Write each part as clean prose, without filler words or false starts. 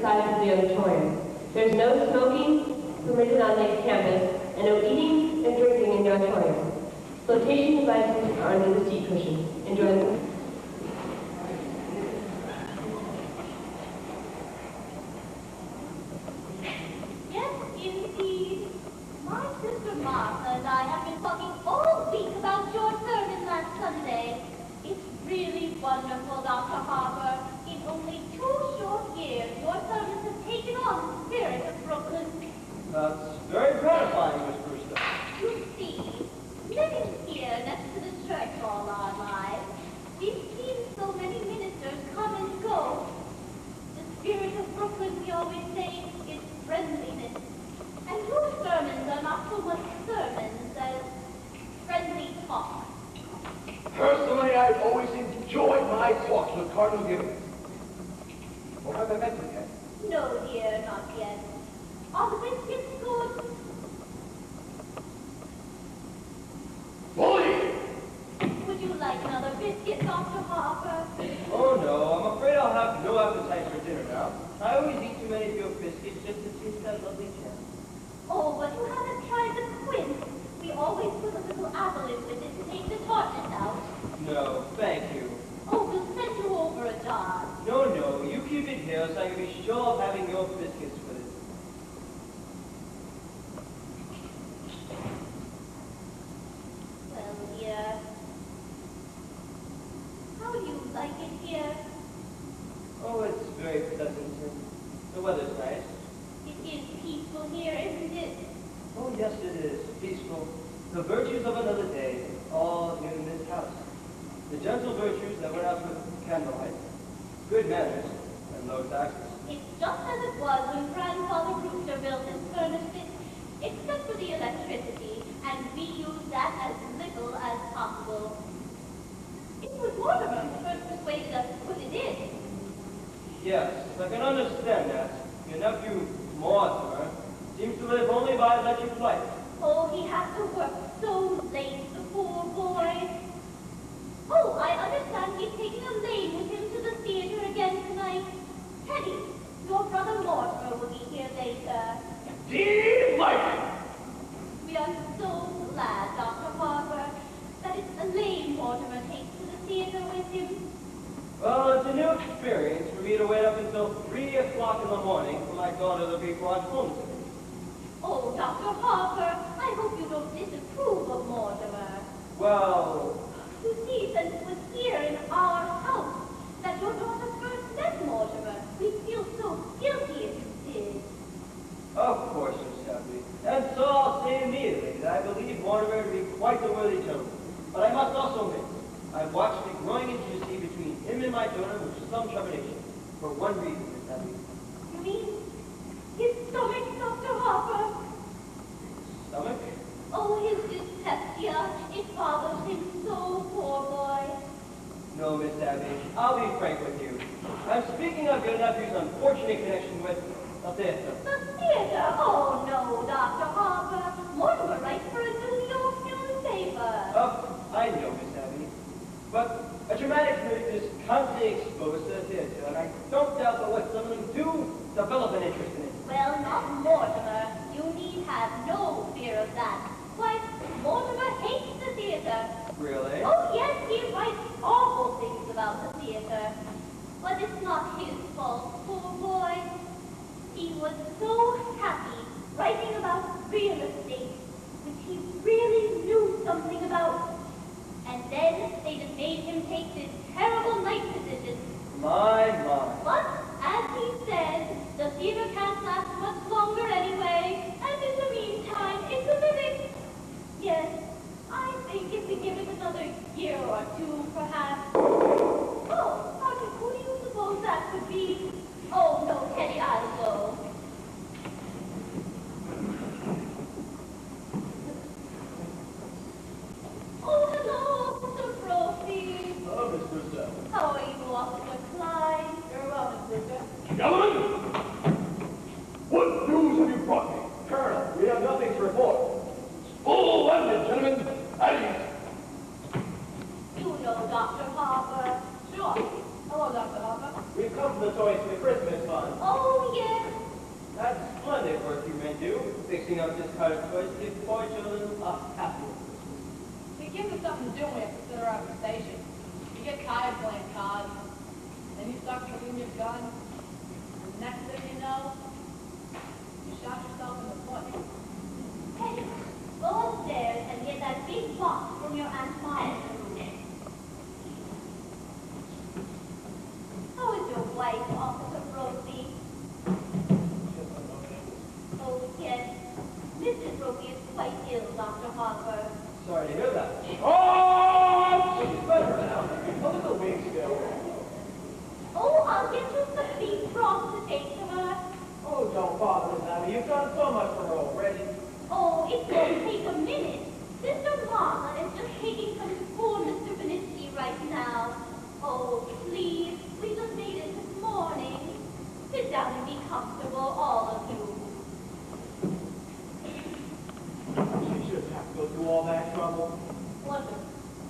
sides of the auditorium. There's no smoking permitted on the campus, and no eating and drinking in the auditorium. Flotation devices are under the seat cushions. Enjoy the... Yes, indeed. My sister Martha and I have been talking all week about your sermon last Sunday. It's really wonderful, Dr. Harper. In only 2 short years, your sermons have taken on the spirit of Brooklyn. That's very gratifying, Miss Brewster. You see, living here next to the church all our lives, we've seen so many ministers come and go. The spirit of Brooklyn, we always say, is friendliness. And your sermons are not so much sermons as friendly talk. Personally, I've always enjoyed my talks with Cardinal Gibbons. Or have I met him yet? No, dear, not yet. Are the biscuits good? Bully! Would you like another biscuit, Dr. Harper? Oh no, I'm afraid I'll have no appetite for dinner now. I always eat too many of your biscuits just to taste that lovely jam. Oh, but you haven't tried the quince. We always put a little apple in with it to take the tartness out. No, thank you. Oh, we'll send you over a jar. No, you keep it here so I can be sure of having your biscuits with it. Well, dear, how do you like it here? Oh, it's very pleasant and the weather's nice. It is peaceful here, isn't it? Oh, yes, it is. Peaceful. The virtues of another day, all in this house. The gentle virtues that went out with candlelight, good manners, and low taxes. It's just as it was when Grandfather Brewster built his furnaces, except for the electricity, and we used that as little as possible. It was Mortimer who first persuaded us to put it in. Yes, I can understand that. Your nephew, Mortimer, seems to live only by electric light. Oh, he has to work so late, the poor boy. Oh, I understand he's taking a lame with him to the theater again tonight. Teddy, your brother Mortimer will be here later. Delighted! We are so glad, Dr. Harper, that it's a lame Mortimer takes to the theater with him. Well, it's a new experience for me to wait up until 3 o'clock in the morning for my daughter to be brought home to me. Oh, Dr. Harper, I hope you don't disapprove of Mortimer. Well, You see, since it was here in our house that your daughter first met Mortimer, we feel so guilty if you did. of course, Miss Shelby. And so I'll say immediately that I believe Mortimer to be quite the worthy gentleman. But I must also admit, I've watched the growing intimacy between him and my daughter with some trepidation. For one reason, Miss Shelby. You mean his stomach, Dr. Harper? Stomach? Oh, his dyspepsia. It bothers him so, poor boy. No, Miss Abby. I'll be frank with you. I'm speaking of your nephew's unfortunate connection with the theater. The theater? Oh, no, Dr. Harper. Mortimer writes for a New York newspaper. I know, Miss Abby. But a dramatic critic is constantly exposed to the theater, and I don't doubt that what someone do develop an interest in it. Well, not Mortimer. You need have no fear of that. Why, Mortimer hates the theater. Really? Oh, yes, he writes awful things about the theater. But it's not his fault, poor boy. He was so happy writing about real estate, which he really knew something about. And then they just made him take this terrible night position. My. But, as he said, the theater can't last much longer anyway. And in the meantime, it's a living. Yes, I think if we give it another year or two, perhaps. Oh, Arthur, who do you suppose that could be? Oh, no, Teddy, I'll go. Oh, hello, Sir Brophy. Hello, Miss Brewster. How are you, Officer Clyde? You're welcome, Brewster. Gentlemen, what news have you brought me? Colonel, we have nothing to report. Full-ended, gentlemen. At ease. You know Dr. Harper. Sure. Hello, Dr. Harper. We've come from the toy for the Christmas fund. Oh, yes. That's splendid work you men do, fixing up this kind of toys to give poor children a happy Christmas. It gives us something to do when we have to sit around the station. You get tired playing cards, then you start shooting your gun, and the next thing you know, you shot yourself in the foot. Hey, go upstairs and get that big box from your Aunt Molly. How is your wife, Officer Rosie? Oh, yes. Mrs. Rosie is quite ill, Dr. Harper. Sorry to hear that. Oh! She's better now. A little weak still. Oh, I'll get you some beef broth to take to her. Oh, don't bother, Miss Abby. You've done so much for her already. Oh, it won't take a minute. Sister Mama is just taking some to poor Mr. Beniski right now. Oh, please. We just made it this morning. Sit down and be comfortable, all of you. She shouldn't have to go through all that trouble. Listen,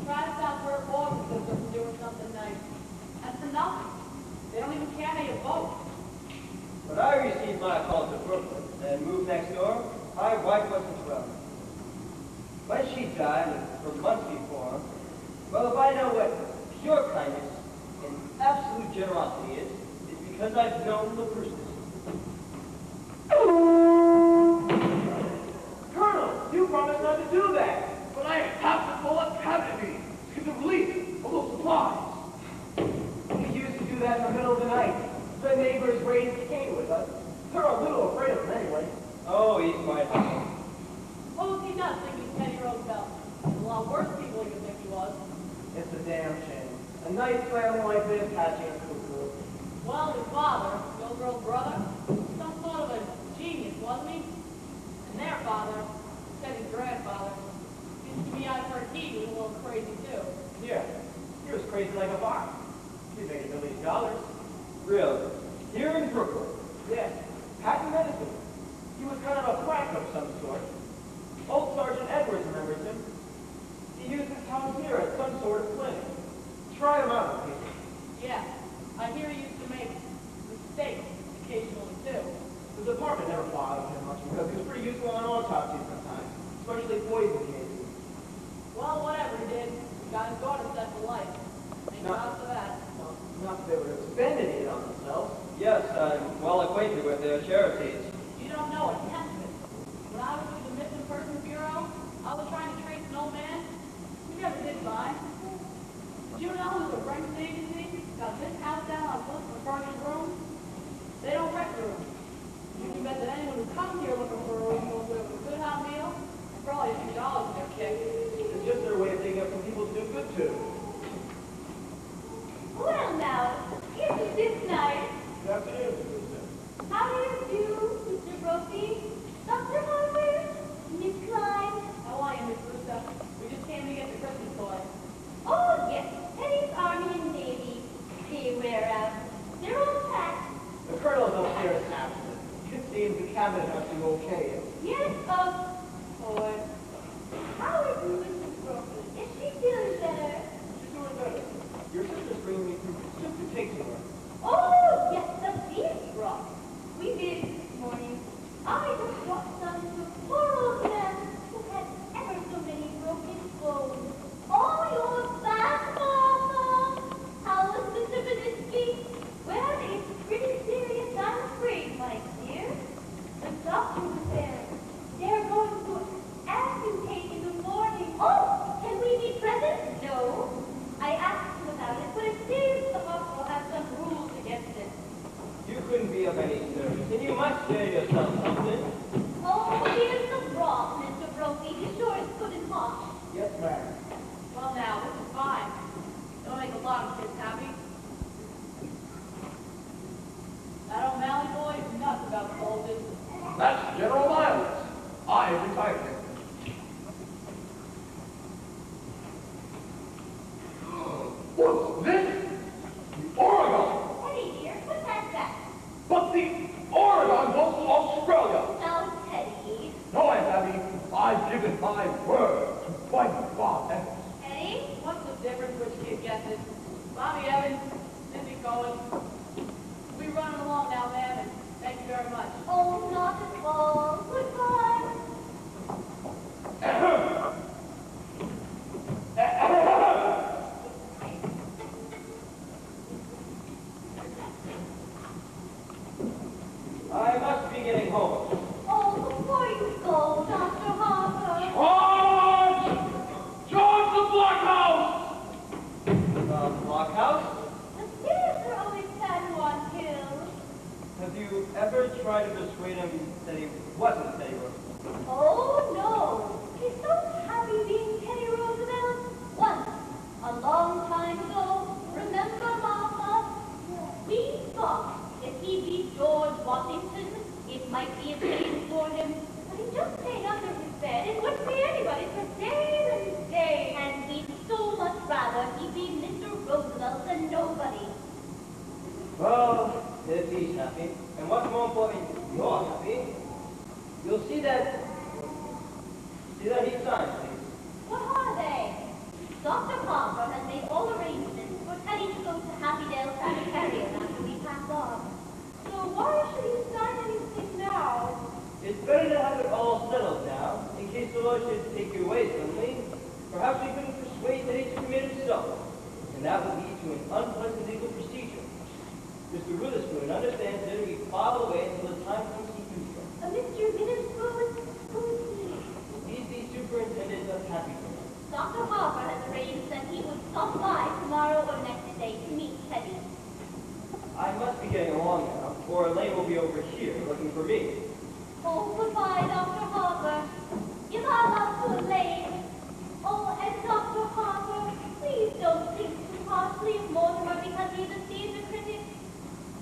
try to stop her organ sister from doing something nice. And for nothing. They don't even care how you vote. When I received my call to Brooklyn and moved next door, my wife wasn't well. When she died, and for months before, well, if I know what pure kindness and absolute generosity is, it's because I've known the person. Colonel, you promised not to do that. But I have to pull up cabinet meetings to get the release of those supplies. We used to do that in the middle of the night. The neighbors raised Cain with us. They're a little afraid of him anyway. Oh, he's quite humble. What was he not thinking Teddy Roosevelt? There's a lot worse people you could think he was. It's a damn shame. A nice family like this hatching a cuckoo. Well, his father, the old girl's brother, some sort of a genius, wasn't he? And their father, Teddy's grandfather, used to be out for a he was a little crazy too. Yeah, he was crazy like a fox. He made $1 million. Really? Here in Brooklyn? Yeah, patent medicine. He was kind of a quack of some sort. Old Sergeant Edwards remembers him. He used his house here at some sort of clinic. Try him out, people. Yeah, I hear he used to make mistakes occasionally too. The department never bothered him much because he was pretty useful on autopsies sometimes, especially poison cases. Well, whatever he did, he got his daughter set for life. Thank God for that. Well, not that they would have spended it on themselves. Yes, I'm well acquainted with their charities. You don't know it, Testament. When I was with the Missing Persons Bureau, I was trying to trace an old man. We never did find. Did you know the French agency got this house down on foot for furnished rooms? They don't rent rooms. You can bet that anyone who comes here looking for a room will live with a good hot meal and probably a few dollars in their kick. It's just their way of taking up some people to do good to. Well, now, isn't this nice? Good afternoon, Mr. Wilson. How do you do, Mr. Brophy? Dr. Harper? Miss Klein? How are you, Miss Russo? We just came to get the Christmas toys. Oh, yes. Teddy's Army and Navy. They wear out. They're all packed. The colonel's upstairs absent. It seems the cabinet has to okay him. Yes, Toys. how is Mrs. Brophy? Is she feeling better? She's doing better. Your sister's bringing me some soup to take to her. Oh, yes, the beef broth. We did this morning. I just brought some to poor old man who had ever so many broken bones. Oh, you're back, Mama. How was Mr. Beniski? Well, it's pretty serious, I'm afraid, my dear. The doctor was there. They're going to amputate in the morning. Oh, can we be present? No. I asked him about it, but it seems the hospital has some rules against it. You couldn't be of any service, and you must spare yourself something. Oh, here's the broth, Mr. Brophy. Be sure it's good and hot. Yes, ma'am. Well, now, this is fine. Don't make a lot of kids happy. That O'Malley boy is nuts about the whole business. That's General Miles. I retired him. What's this? The Oregon! Teddy, dear, what's that? But the Oregon goes to Australia! Now, Teddy. No, Aunt Abby, I've given my word to fight Bob home. Oh, before you go, Dr. Harper. George! George, the blockhouse! Blockhouse? The theater always had one killed. Have you ever tried to persuade him that he wasn't Teddy Roosevelt? Oh, no. He's so happy being Teddy Roosevelt. Once, a long time ago, remember, Mama? We thought if he beat George Washington, it might be a change for him. But he just stayed under his bed and wouldn't be anybody for days and days. And we'd so much rather he be Mr. Roosevelt than nobody. Well, if he's happy, and what's more important, you're happy, you'll see that he signs things. What are they? Dr. Harper has made all arrangements for Teddy to go to Happydale Sanitarium after we pass on. So why should he sign anything now? It's better to have it all settled now, in case the law should take you away suddenly. Perhaps we couldn't persuade Teddy to commit himself, and that would lead to an unpleasant legal procedure. Mr. Witherspoon understands that it will be filed away until the time comes he can do it. Mr. Witherspoon? Who's he? He's the superintendent of Happydale. Dr. Harper has arranged that he would stop by tomorrow or next day to meet Teddy. I must be getting along now, or Elaine will be over here looking for me. Oh, goodbye, Dr. Harper. Give our love to Elaine. Oh, and Dr. Harper, please don't think too harshly of Mortimer because he's a theater critic.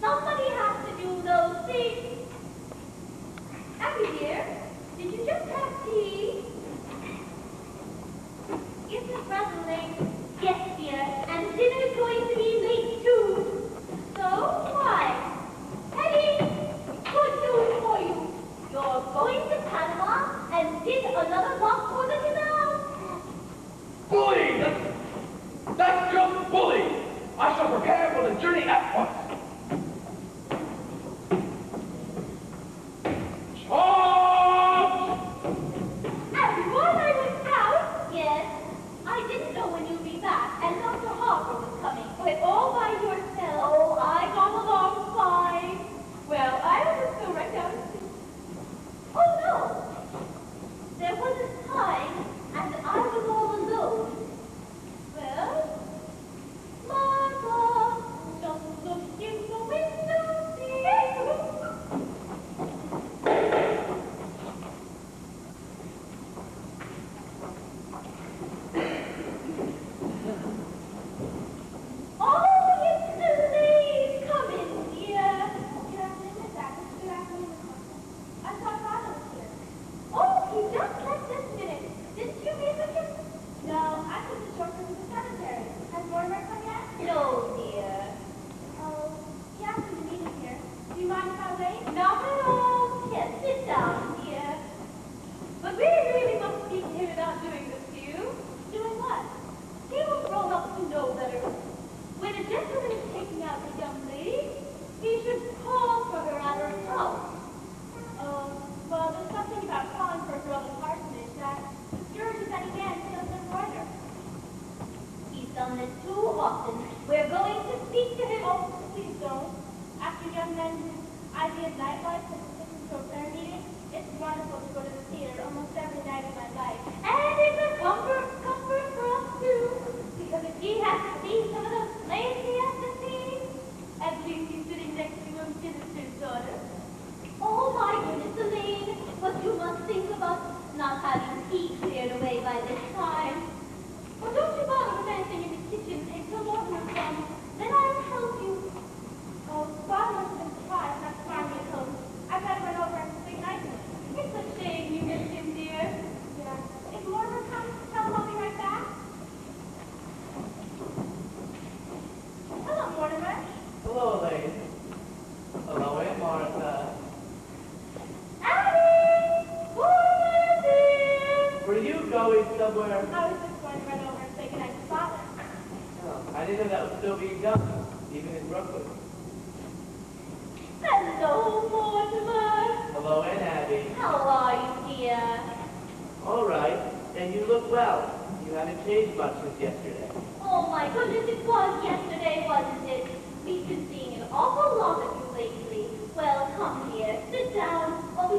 Somebody has to do those things. Abby, dear, did you just have tea? Isn't it rather late? Yes, dear, and dinner is going to be late, too. So, why? Teddy, good news for you. You're going to Panama and did another walk for the canal. Bully! That's just bully! I shall prepare for the journey at once. Charge! And while I was out, yes, I didn't know when you'd be back, and Dr. Harper was coming. But all by yourself. Oh, I got along fine. Well, I will just go right down and see. Oh, no. There was a time, and I was all alone. Well, Martha, just look in the window, see? Oh, it's Elaine! Come in, dear. Good afternoon, Miss Atkins. Good afternoon, Miss Martha. I thought Father was here. Oh, he just left this minute. Didn't you meet with him? No, I took the short from the cemetery. Has Mortimer come yet? No, dear. Oh, he asked me to meet him here. Do you mind if I wait? Not at all. Yes, sit down, dear. But we really must speak to him about doing this to you. Doing what? He was grown up to know better. When a gentleman is taking out a young lady, he should call for her at her house. Oh, well, there's something about calling for a girl in parsonage that discourages any man who doesn't embroider. He's done this too often. We're going to speak to him. Oh, please don't. After young men whose idea of nightlife has listened to a prayer meeting, it's wonderful to go to the theater almost every night of my life. And it's a comfort for us too. Because if he has to see some of those plays he has to see, at least he's sitting next to a minister's daughter. Oh my goodness, Elaine, but you must think about not having tea cleared away by this time. Or don't you bother with anything in the kitchen until Mortimer comes. Then I'll help you. Oh, Father must have been surprised not to find me at home. I've got to run over and say night to him. It's a shame you missed him, dear. Yeah. If Mortimer comes, tell him I'll be right back. Hello, Mortimer. Hello, Elaine. Hello, Aunt Martha. Abby! Mortimer's here! Were you going somewhere? I was just going to run over and say goodnight to Father. Oh, I didn't know that was still being done, even in Brooklyn. Hello, Mortimer. Hello, Aunt Abby. How are you, dear? All right, and you look well. You haven't changed much since yesterday. Oh my goodness, it was yesterday, wasn't it? We've been seeing an awful lot of you lately. Well, come here, sit down. Oh,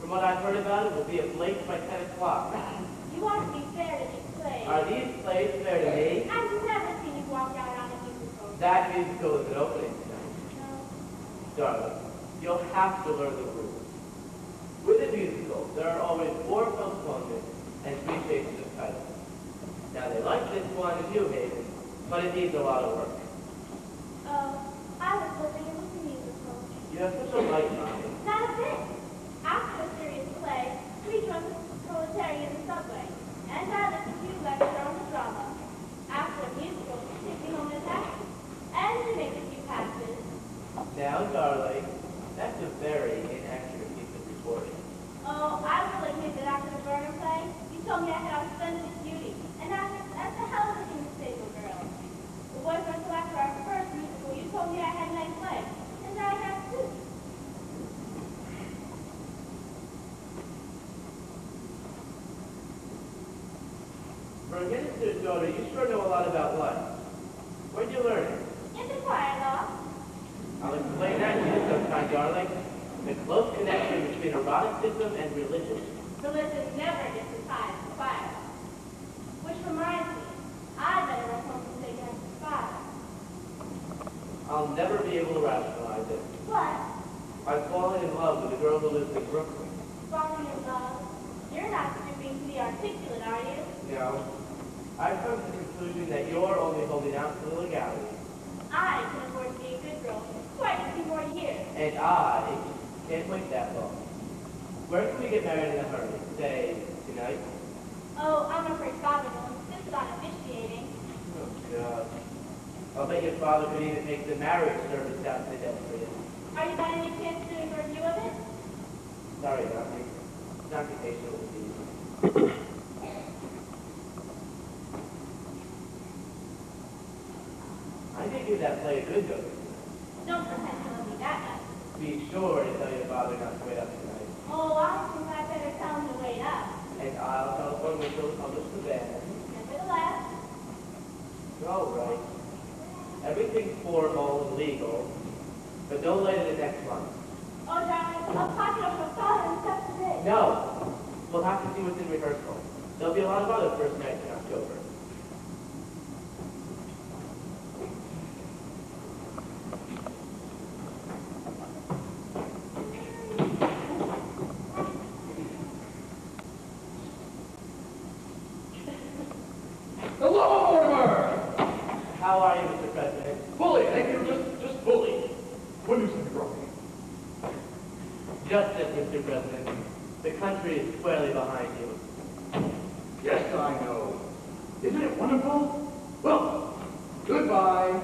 From what I've heard about it, we'll be at late by 10 o'clock. You want to be fair to these plays. Are these plays fair to me? I've never seen you walk out on a musical. That musical is an opening tonight. No. Darling, you'll have to learn the rules. With a musical, there are always 4 postponements and 3 changes of title. Now, they like this one as you made it, but it needs a lot of work. Oh, I was hoping it was a musical. You have such a light mind. Not a bit. After a serious play, we joined the proletariat in the subway, and I listened to you lecture on the drama. After a musical, you take me home in a taxi, and you make a few passes. Now, darling, that's a very inaccurate piece of reporting. Oh, I will admit that after the burner play, you told me I had outstanding beauty, and that's a hell of a thing to say to a girl. The boyfriend till after our first musical, you told me I had nice legs, and I have too. For a minister's daughter, you sure know a lot about life. Where'd you learn it? In the choir loft. I'll explain that to you sometime, darling. The close connection between eroticism and religion. Religion never gets as high as the choir. Which reminds me, I better run home and take after the fire. I'll never be able to rationalize it. What? I've fallen in love with a girl who lives in Brooklyn. Falling in love? You're not stooping to be articulate, are you? No. I've come to the conclusion that you're only holding out for the legality. I can afford to be a good girl for quite a few more years. And I can't wait that long. Where can we get married in a hurry? Say, tonight? Oh, I'm afraid Father will insist on officiating. Oh, God. I'll bet your father could even make the marriage service down to the death for you. Are you by any chance doing a review of it? Sorry, Doctor. Computational disease. I think you that play a good joke. Don't pretend to love me that much. Be sure to tell your father not to wait up tonight. Oh, I think I better tell him to wait up. And I'll telephone Mitchell to publish the ban. Nevertheless, All right. Everything's formal and legal, but no later than next month. oh, darling, I'll pocket up my father and stuff today. No! We'll have to see what's in rehearsal. There'll be a lot of other first nights in October. Hello, Mortimer! How are you, Mr. President? Bully, thank you, just bully. What news have you brought me? Justice, Mr. President. The country is squarely behind you. Yes, I know. Isn't it wonderful? Well, goodbye.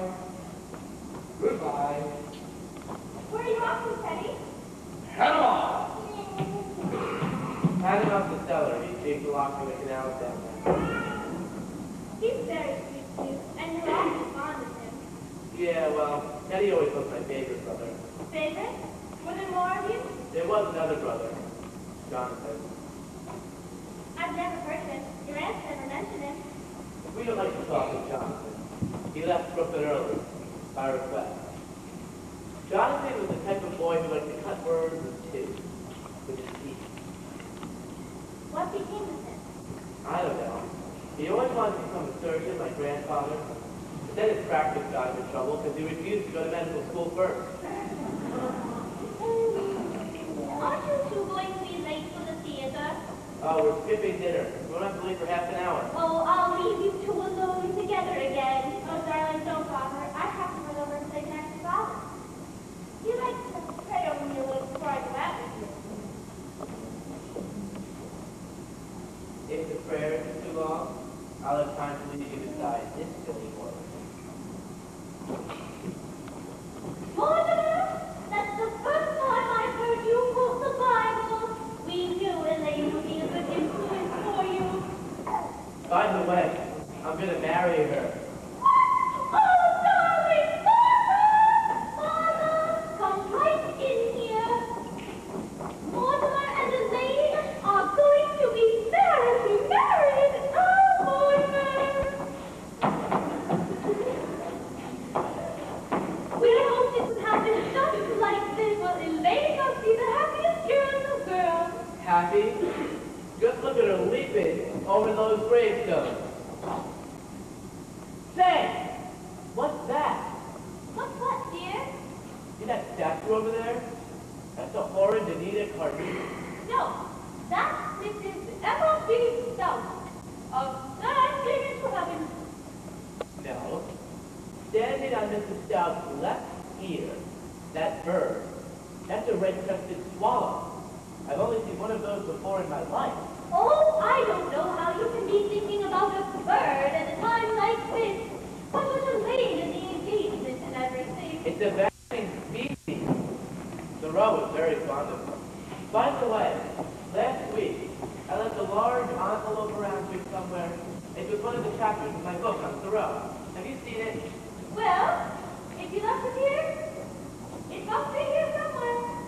Goodbye. Where are you off to, Teddy? Head off! Hand him up the cellar. He's being locked in the canals down there. He's very sweet, too, and you're awfully fond of him. Yeah, well, Teddy always was my favorite brother. Favorite? Were there more of you? There was another brother, Jonathan. I've never heard of him. Your aunt never mentioned him. We don't like to talk of Jonathan. He left Brooklyn early, by request. Jonathan was the type of boy who liked to cut words with his teeth. What became of him? I don't know. He always wanted to become a surgeon like grandfather. But then his practice got into trouble because he refused to go to medical school first. Aren't you two going to be late for the theater? Oh, we're skipping dinner. We won't have to leave for half an hour. Oh, I'll leave you two alone together again. Oh, darling, don't bother. I have to run over and say goodnight to Father. He likes to pray over me a little before I go out with you. If the prayer is too long, I'll have time to leave you beside this silly boy. Mortimer, that's the first time I've heard you quote the Bible. We knew Elaine would be a good influence for you. By the way, I'm going to marry her. Oh, darling, Father! Father, come right in here. Mortimer and Elaine are going to be married. Oh, Mortimer! We hoped it would happen just like this. Well, Elaine must be the happiest girl in the world. Happy? Just look at her leaping over those gravestones. Say! What's that? What's what, dear? See that statue over there? That's a horrid Anita Cardew. No, that's Mrs. M.B. Stout of Standing into Heaven. No. Standing on Mrs. Stout's left ear, that bird, that's a red-crested swallow. I've only seen one of those before in my life. Oh, I don't know how you can be thinking about a bird at a time like this. What was delayed in the engagement and everything? It's a vanishing species. Thoreau was very fond of them. By the way, last week, I left a large envelope around here somewhere. It was one of the chapters in my book on Thoreau. Have you seen it? Well, if you left it here, it must be here somewhere.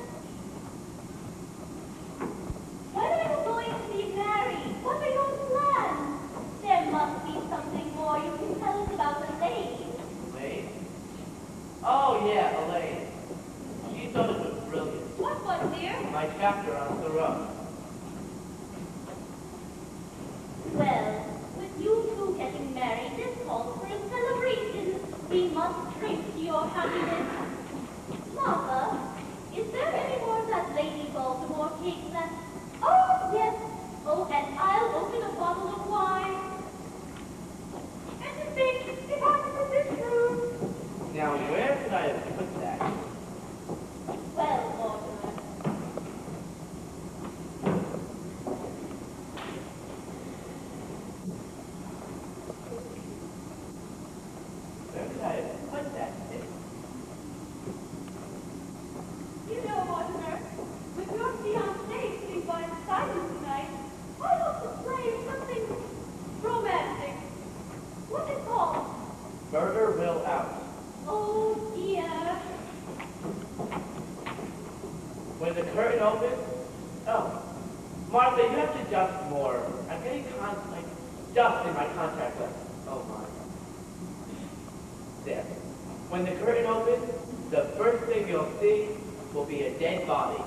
When are you going to be married? What are your plans? There must be something more you can tell us about Elaine. Elaine? Oh, yeah, Elaine. She thought it was brilliant. What was, dear? My chapter on Thoreau. Well, with you two getting married, this calls for a celebration. We must drink to your happiness. Martha, is there any more of that Lady Baltimore cake left? Oh, yes. Oh, and I'll open a bottle of wine. And to think, if I could this room. Now, where could I have put that? Well, Mortimer. Where could I have put that thing? You know, Mortimer, with your fiancé sitting by the side of you tonight, I want to play something romantic. What's it called? Murder will out. Oh, dear. When the curtain opens, oh, Martha, you have to adjust more. I'm getting dust in my contact lens. Oh my. There. When the curtain opens, the first thing you'll see will be a dead body.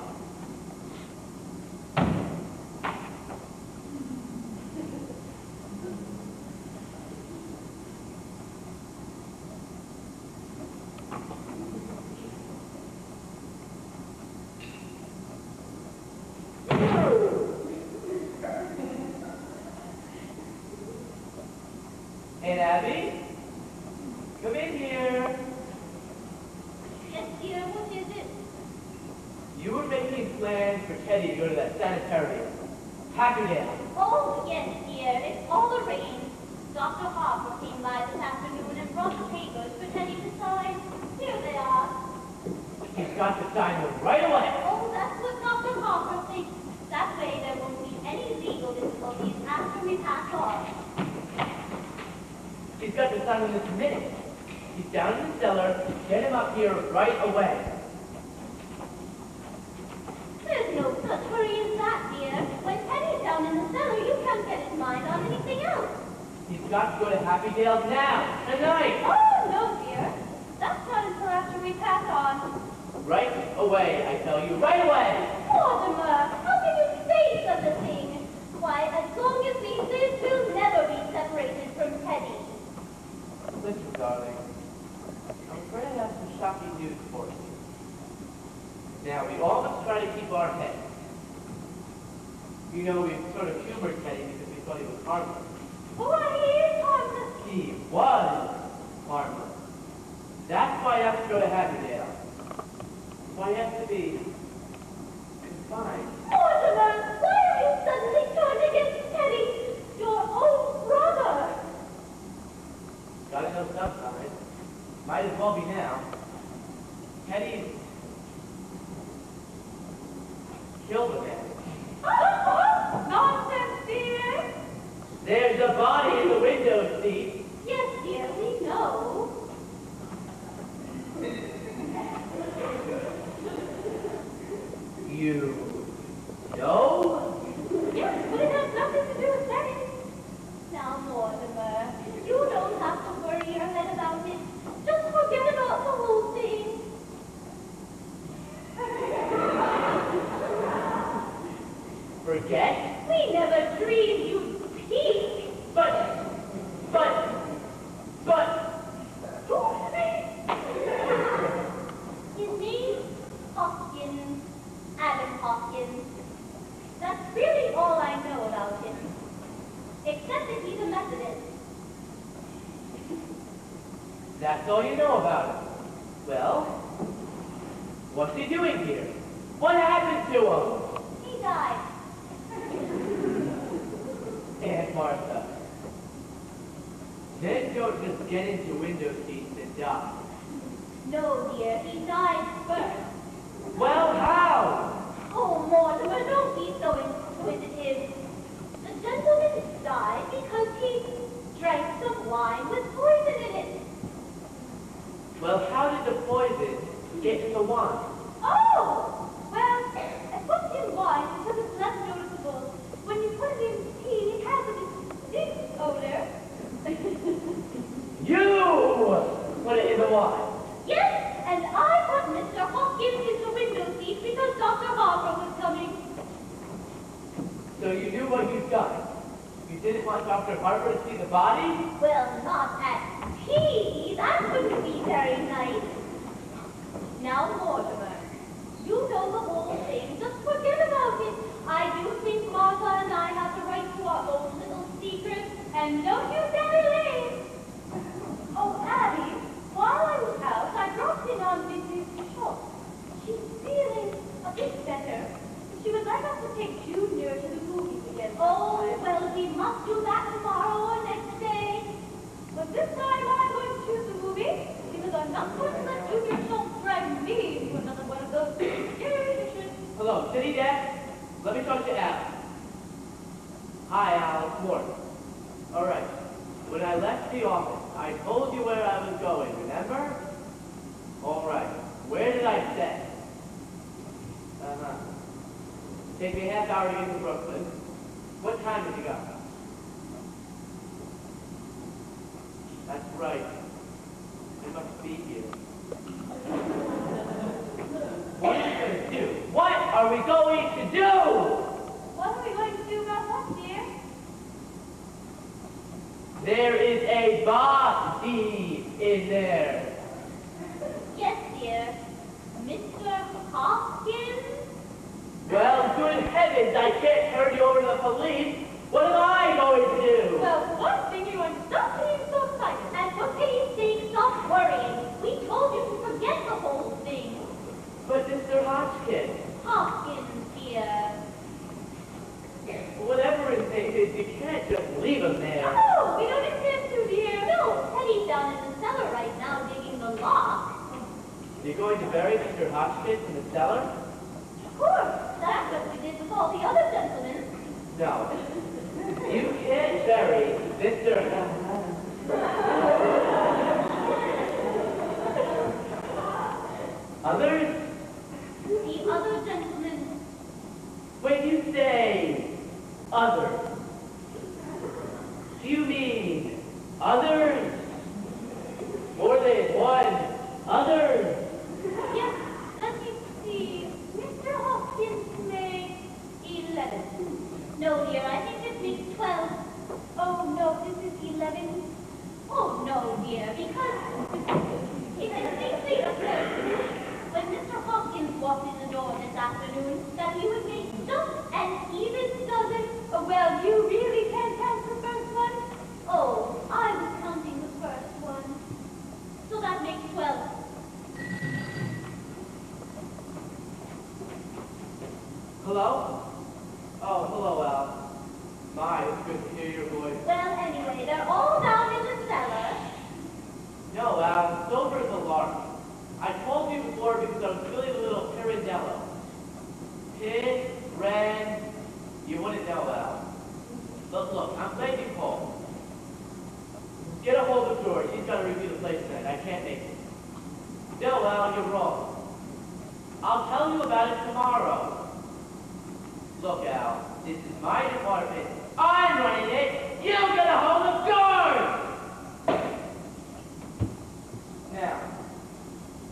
Hey, Abby? Come in here. Yes, dear, what is it? You were making plans for Teddy to go to that sanitarium. Hackerdale. Oh, yes, dear, it's all arranged. Dr. Harper came by this afternoon and brought the papers for Teddy to sign. Here they are. He's got to sign them right away. Oh, that's what Dr. Harper thinks. That way there won't be any legal difficulties after we pass on. He's got to sign them this minute. He's down in the cellar. Get him up here right away. There's no such hurry as that, dear. When Teddy's down in the cellar, you can't get his mind on anything else. He's got to go to Happy Dale's now, tonight. Oh, no, dear. That's not until after we pass on. Right away, I tell you, right away. Mortimer, how can you say such a thing? Why, as long as we live, we'll never be separated from Teddy. Listen, darling. I'm afraid I have some shocking news for you. Now, we all must try to keep our heads. You know, we sort of humored Teddy because we thought he was harmless. Why, he is harmless. He was harmless. That's why I have to go to Happydale. Why I have to be confined. Mortimer, why are you suddenly turned against Teddy, your own brother? Gotta know sometime. Might as well be now. Teddy's killed a man. Nonsense, dear. There's a body in the window seat. Yes, dear, we know. You Forget? We never dreamed you'd peek. His name's Hopkins, Adam Hopkins. That's really all I know about him. Except that he's a Methodist. That's all you know about him. Well, what's he doing here? What happened to him? He died. Aunt Martha. Men don't just get into window seats and die. No, dear, he died first. Well, how? Oh, Mortimer, don't be so inquisitive. The gentleman died because he drank some wine with poison in it. Well, how did the poison get in the wine? Oh! Well, I put it in wine because it's less noticeable. When you put it in tea, it has a distinct odor. You put it in the wine. Yes, and I put Mr. Hopkins in the window seat because Dr. Harper was coming. So you knew what you'd done. You didn't want Dr. Harper to see the body? Well, not at tea. That wouldn't be very nice. Now, Mortimer, you know the whole thing. Just forget about it. I do think Martha and I have the right to our own little secret. And don't you dare leave. Oh, Abby, while I was out, I dropped in on Mrs. Schultz. She's feeling a bit better. She would like us to take Junior to the movies again. Oh, well, we must do that tomorrow or next day. But this time I'm going to choose the movie because I'm not going to let Junior Schultz drag me into another one of those editions. Hello, City Dad? Let me talk to Al. Hi, Al. It's Morton. All right. When I left the office, I told you where I was going, remember? All right. Where did I say? Uh-huh. Take me a half hour to get to Brooklyn. What time did you go? That's right. I must be here. What are you going to do? What are we going to do? What are we going to do about what, dear? There is a body in there. Yes, dear. Mr. Hopkins? Well, good heavens, I can't turn you over to the police. What am I going to do? Well, one thing you want to stop being so excited. And for pity's sake, stop worrying. We told you to forget the whole thing. But Mr. Hopkins, Hopkins, dear. whatever his name is, you can't just leave him there. No, we don't intend to, dear. No, Teddy's down in the cellar right now digging the lock. You're going to bury Mr. Hopkins in the cellar? Of course, that's what we did with all the other gentlemen. No. You can't bury Mr. Others? The other gentlemen. When you say others, do you mean others? More than one others? Yes, let me see. Mr. Hopkins made 11. No, dear, I think this makes 12. Oh, no, this is 11. Oh, no, dear, because it distinctly occurred to me when Mr. Hopkins walked in the door this afternoon that he would make just an even dozen. Oh, well, you really can't count the first one? Oh, I was counting the first one. So that makes 12. Hello? Oh, hello, Al. My, it's good to hear your voice. Well, anyway, they're all down in the cellar. No, Al, Silver's a lark. I told you before because I was feeling a little pirandello. Pin, ran, you wouldn't know, Al. Look, I'm glad you called. Get a hold of George. He's got to review the place tonight. I can't make it. No, Al, you're wrong. I'll tell you about it tomorrow. Look, Al, this is my department. I'm running it. You get a hold of George! Now,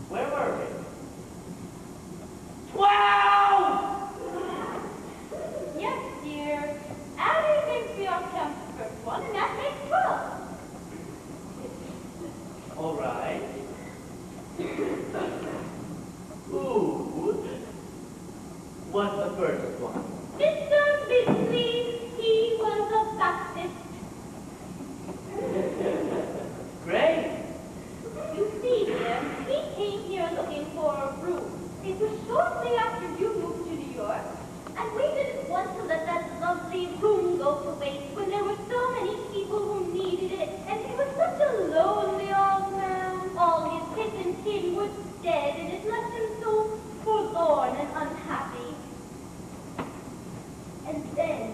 where were we? 12! Yes, go to waste when there were so many people who needed it, and he was such a lonely old man. All his kith and kin were dead, and it left him so forlorn and unhappy. And then,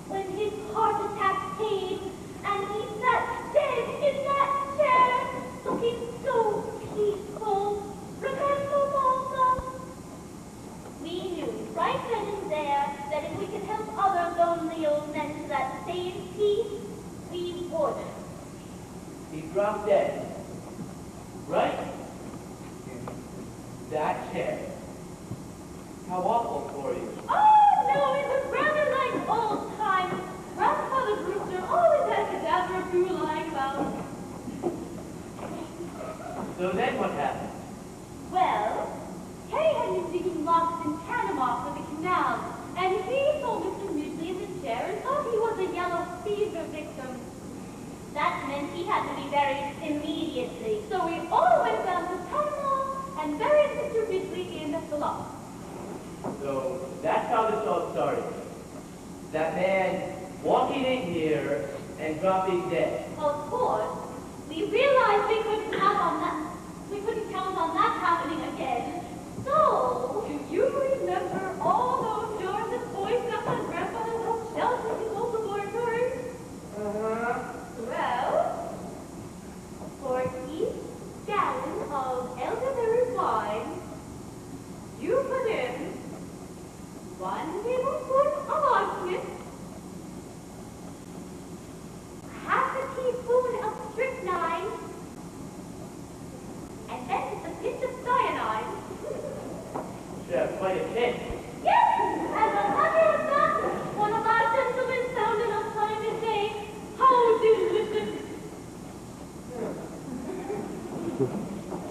when his heart attack came, and he sat dead in that chair, looking so peaceful, remember, Martha? We knew right then and there that if we could help other lonely old men to that same peace, we would. He dropped dead. Right? In that chair. How awful for you. Oh, no, it was rather like old times. Grandfather Brewster always had a cadaver if we were lying about. So then what happened? Well, Harry had been digging rocks in Panama for the canal, and he saw Mr. Ridley in the chair and thought he was a yellow fever victim. That meant he had to be buried immediately. So we all went down to Panama and buried Mr. Ridley in the loft. So that's how this all started. That man walking in here and dropping dead. Of course, we realized we couldn't count on that. We couldn't count on that happening again. So, do you remember all those jars of boy stuff on Grandfather's little shelf in his old laboratory? Well, for each gallon of elderberry wine, you put in 1 tablespoon of arsenic, half a teaspoon of strychnine, and then a pinch of cyanide. Yeah, quite a pinch. Yes, as a matter of fact, one of our gentlemen found enough time to say, how delicious.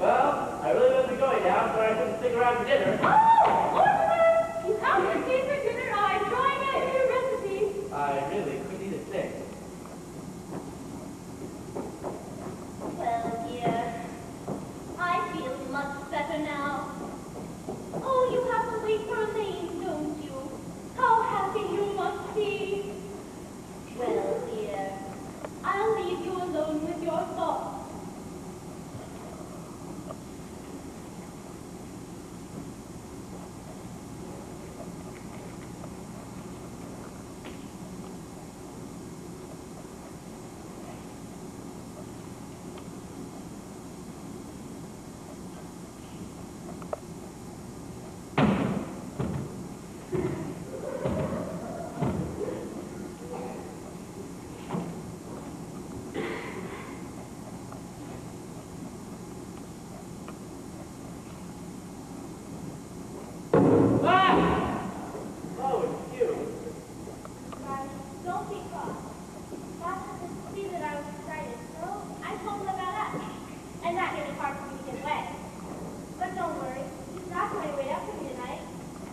Well, I really must be going now, so I couldn't stick around for dinner. Oh, Orphan! You have your favorite dinner. I'm trying out your recipe. I really couldn't eat a thing. Well, dear, I feel much better now. Oh, you have to wait for Elaine, don't you? How happy you must be. Well, dear, I'll leave you alone with your thoughts.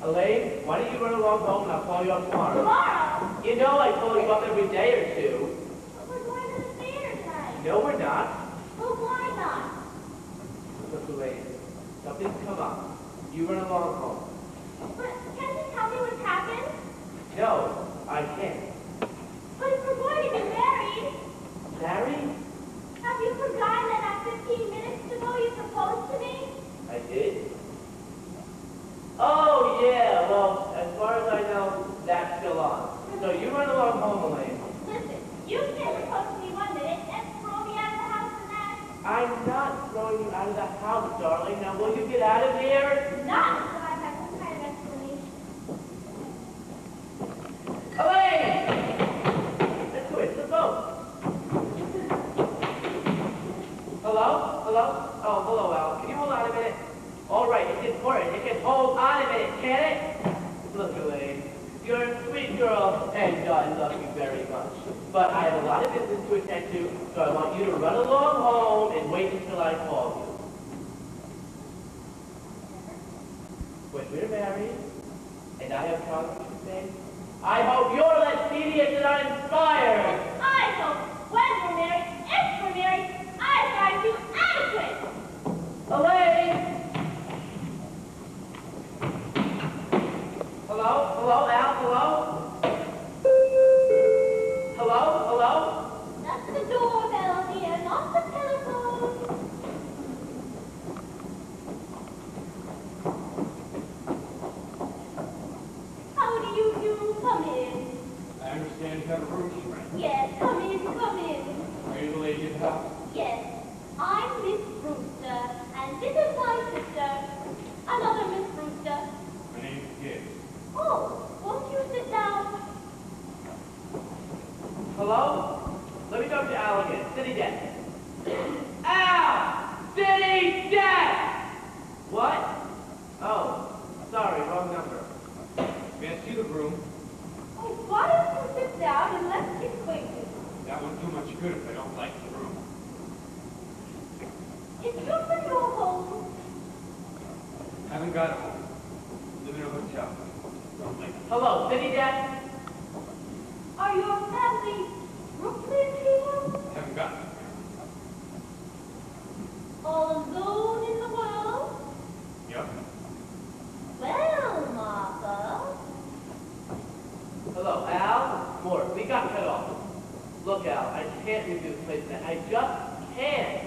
Elaine, why don't you run along home and I'll call you up tomorrow? Tomorrow? You know I call you up every day or two. But we're going to the theater tonight. No, we're not. Well, why not? Look, Elaine, something's come up. You run along home. But can't you tell me what's happened? No, I can't. But if we're going to get married, Married? have you forgotten that 15 minutes ago you proposed to me? I did. Oh, yeah, well, as far as I know, that's still on. So you run along home, Elaine. Listen, you can't propose to me one minute and throw me out of the house the next. I'm not throwing you out of the house, darling. Now, will you get out of here? Not until I've had some kind of explanation. Elaine! Let's go. It's the boat. Hello? Hello? Oh, hello, Al. Can you hold on a minute? All right, it's important. It can hold on a minute, can it? Look, Elaine, you're a sweet girl, and I love you very much. But I have a lot of business to attend to, so I want you to run along home and wait until I call you. When we're married, and I have problems to say, I hope you're less tedious and uninspired. I hope when we're married, if we're married, I find you adequate. Elaine! Hello? Hello, Al? Hello? understand you have a room to rent. Yes, come in, come in. Are you the lady of the house? Yes, I'm Miss Brewster, and this is my sister, another Miss Brewster. My name is Gibbs. Oh, won't you sit down? Hello? Let me talk to Al again. City desk. Al! City desk! What? Oh, sorry, wrong number. May I see the room? Oh, why don't you sit down and let's get acquainted? That won't do much good if I don't like the room. Is Brooklyn your home? Haven't got a home. Live in a hotel. Don't like it. Hello, city desk? Are your family Brooklyn people? Haven't got it. All alone in the world? Yup. Well, Martha. Hello, Al? Mort, we got cut off. Look, Al, I can't leave this place now. I just can't.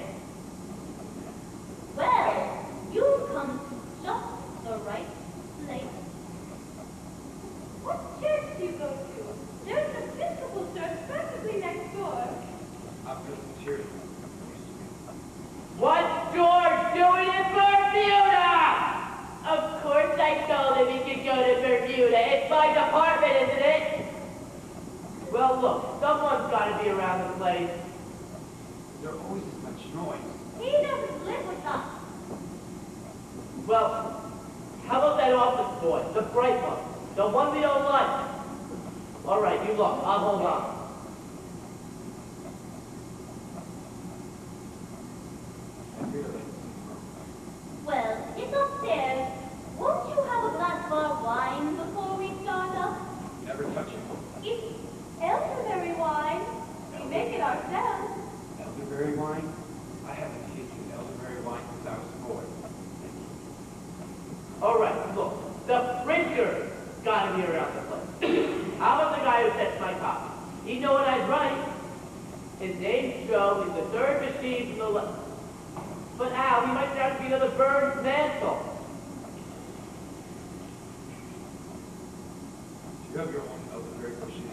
Well, you've come to just the right place. What church do you go to? There's an Episcopal church practically next door. Optical material. What's George doing in Bermuda? Of course I told him he could go to Bermuda. It's my department, isn't it? Well, look, someone's got to be around the place. There's always this much noise. He doesn't live with us. Well, how about that office boy, the bright one, the one we don't like? All right, you look, I'll hold on. I really like Well, it's upstairs. Won't you have a glass of our wine before we start up? Never touch it. It's elderberry wine. We make it ourselves. Elderberry wine? I haven't tasted elderberry wine since I was a boy. All right, look, the printer's got to be around the place. How about the guy who sets my copy? He'd know what I'd write. His name's Joe. He's the third machine from the left. But Al, he might turn out to be another Burns Mansell. Do you have your own elderberry bushes?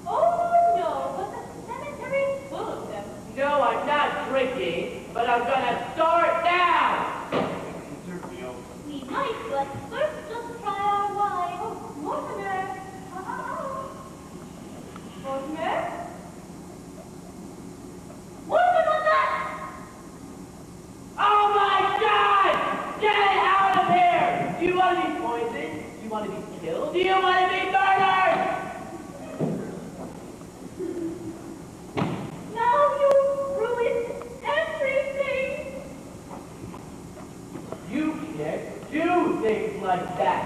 Oh, no, but the cemetery's full of them. No, I'm not drinking, but I'm gonna start now. You serve me over. We might, but first just try our wine. Oh, Mortimer. Mortimer? Mortimer, that! Oh my God! Get out of here! Do you want to be poisoned? Do you want to be killed? Do you want to be murdered? Now you've ruined everything. You can't do things like that.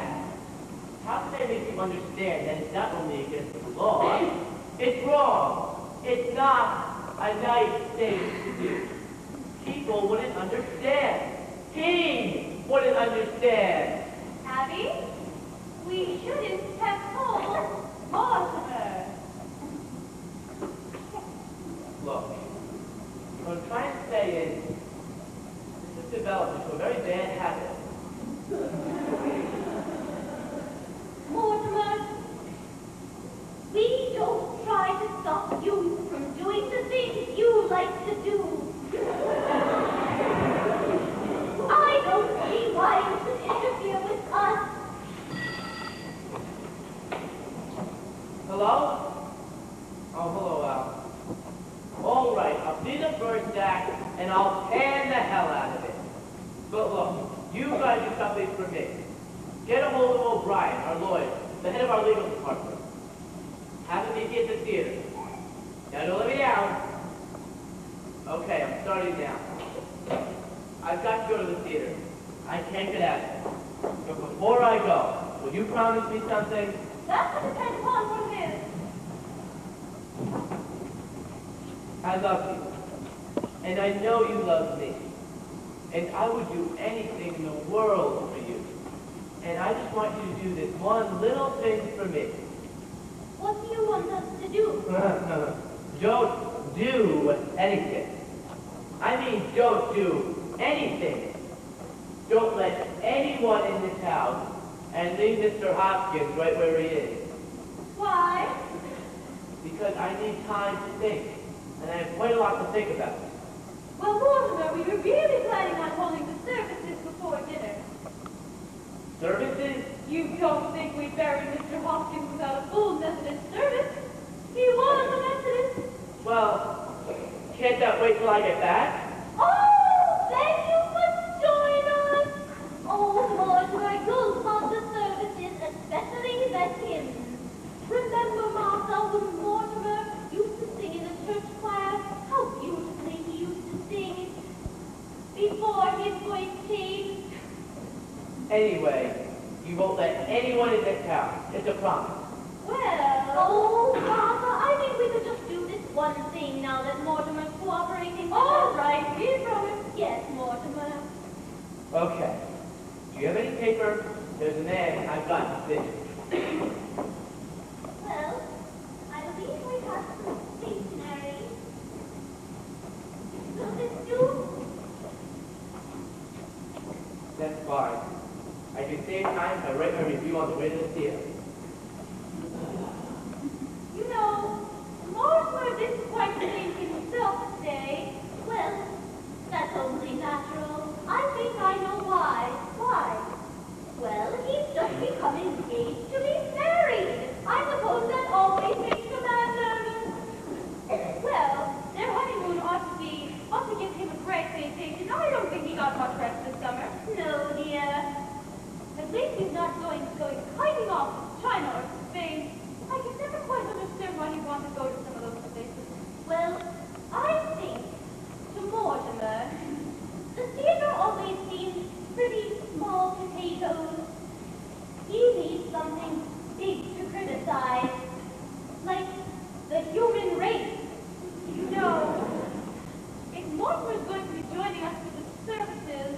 How can I make you understand that it's not only against the law, it's wrong. It's not a nice thing to do. People wouldn't understand. He wouldn't understand. Abby, we shouldn't have told Mortimer. Look, what I'm trying to say is, this has developed into a very bad habit. Mortimer, we don't try to stop you from doing the things you like to do. I don't see why you should interfere with us. Hello? Oh, hello, Al. All right, I'll see the first act, and I'll pan the hell out of it. But look, you gotta do something for me. Get a hold of O'Brien, our lawyer, the head of our legal department. Have him meet me at the theater. Now, don't let me down. Okay, I'm starting now. I've got to go to the theater. I can't get out of it. But before I go, will you promise me something? That would depend upon what it is. I love you. And I know you love me. And I would do anything in the world for you. And I just want you to do this one little thing for me. What do you want us to do? Don't do anything. I mean, don't do anything. Don't let anyone in this house, and leave Mr. Hopkins right where he is. Why? because I need time to think, and I have quite a lot to think about. Well, Mortimer, we were really planning on holding the services before dinner. Services? You don't think we buried Mr. Hopkins without a full Methodist service? He was a Methodist. Well, can't that wait till I get back? Oh, thank you for joining us. Oh, Mortimer, you'll love the services, especially the hymns. Remember, Martha, when Mortimer used to sing in the church choir, how beautifully he used to sing before his voice changed? Anyway, you won't let anyone in this house. It's a promise. Well, oh, Martha, I think we could just do this one thing now that Mortimer's cooperating with us. All right, we promise. Yes, Mortimer. Okay. Do you have any paper? There's an ad I've got to finish. Well, I believe we have some stationery. Will this do? That's fine. I can save time by writing a review on the way to the theater. You know, Mortimer didn't quite think himself today. Well, that's only natural. I think I know why. Why? Well, he's just become engaged to be married. I suppose that always makes a man nervous. Well, their honeymoon ought to give him a great vacation. I don't think he got much rest this summer. No, dear. At least he's not going hiking off to China or Spain. I can never quite understand why he wanted to go to some of those places. Well, I think, to Mortimer, the theater always seems pretty small potatoes. He needs something big to criticize, like the human race. You know, if Mortimer's going to be joining us for the services,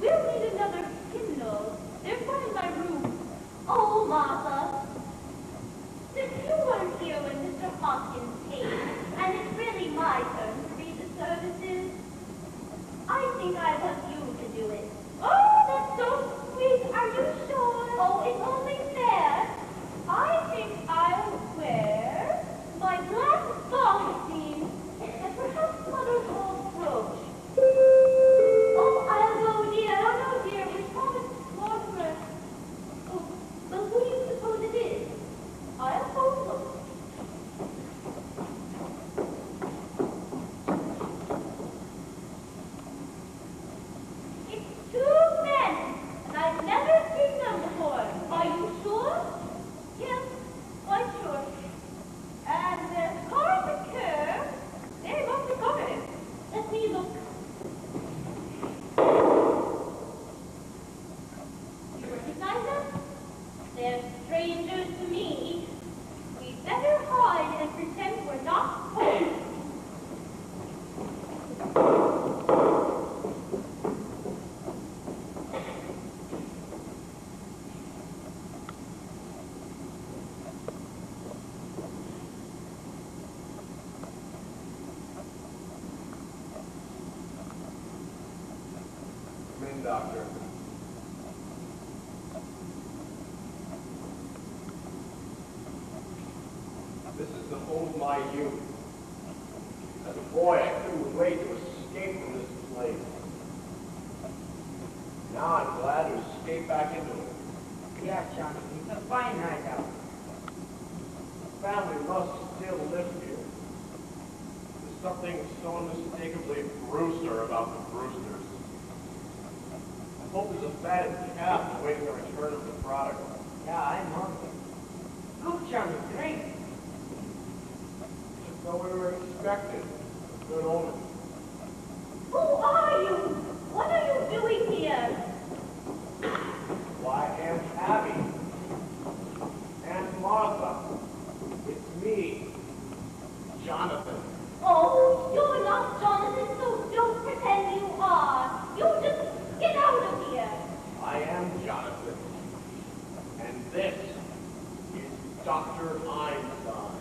we'll need another hymnal. There's one in my room. Oh, Martha, since you weren't here when Mr. Hopkins came, and it's really my turn to read the services, I think I want you to do it. Oh, that's so sweet. Are you sure? Oh, it's only fair. I think I'll wear my black bombazine and perhaps Mother's old brooch. Oh, I'll go, dear. No, no, dear, we promised Mortimer. Oh, but who do you suppose it is? I'll hold them. It's two men, and I've never seen them before. Are you sure? Yes, quite sure. And as far as the curve, they must be covered. Let me look. You recognize them? They're strangers to me. We'd better hide and pretend we're not home. Come in, Doctor. This is the home of my youth. As a boy, I couldn't wait to escape from this place. Now I'm glad to escape back into it. Yeah, Johnny, it's a fine night out. Family must still live here. There's something so unmistakably Brewster about the Brewsters. I hope there's a fatted calf awaiting the return of the prodigal. Yeah, I'm hungry. Go, Johnny, drink. Just though we were expected. A good omen. Who are you? What are you doing here? Why, Aunt Abby. Aunt Martha. It's me. Jonathan. Oh, you're not Jonathan, so don't pretend you are. You just get out of here. I am Jonathan. And this is Dr. Einstein.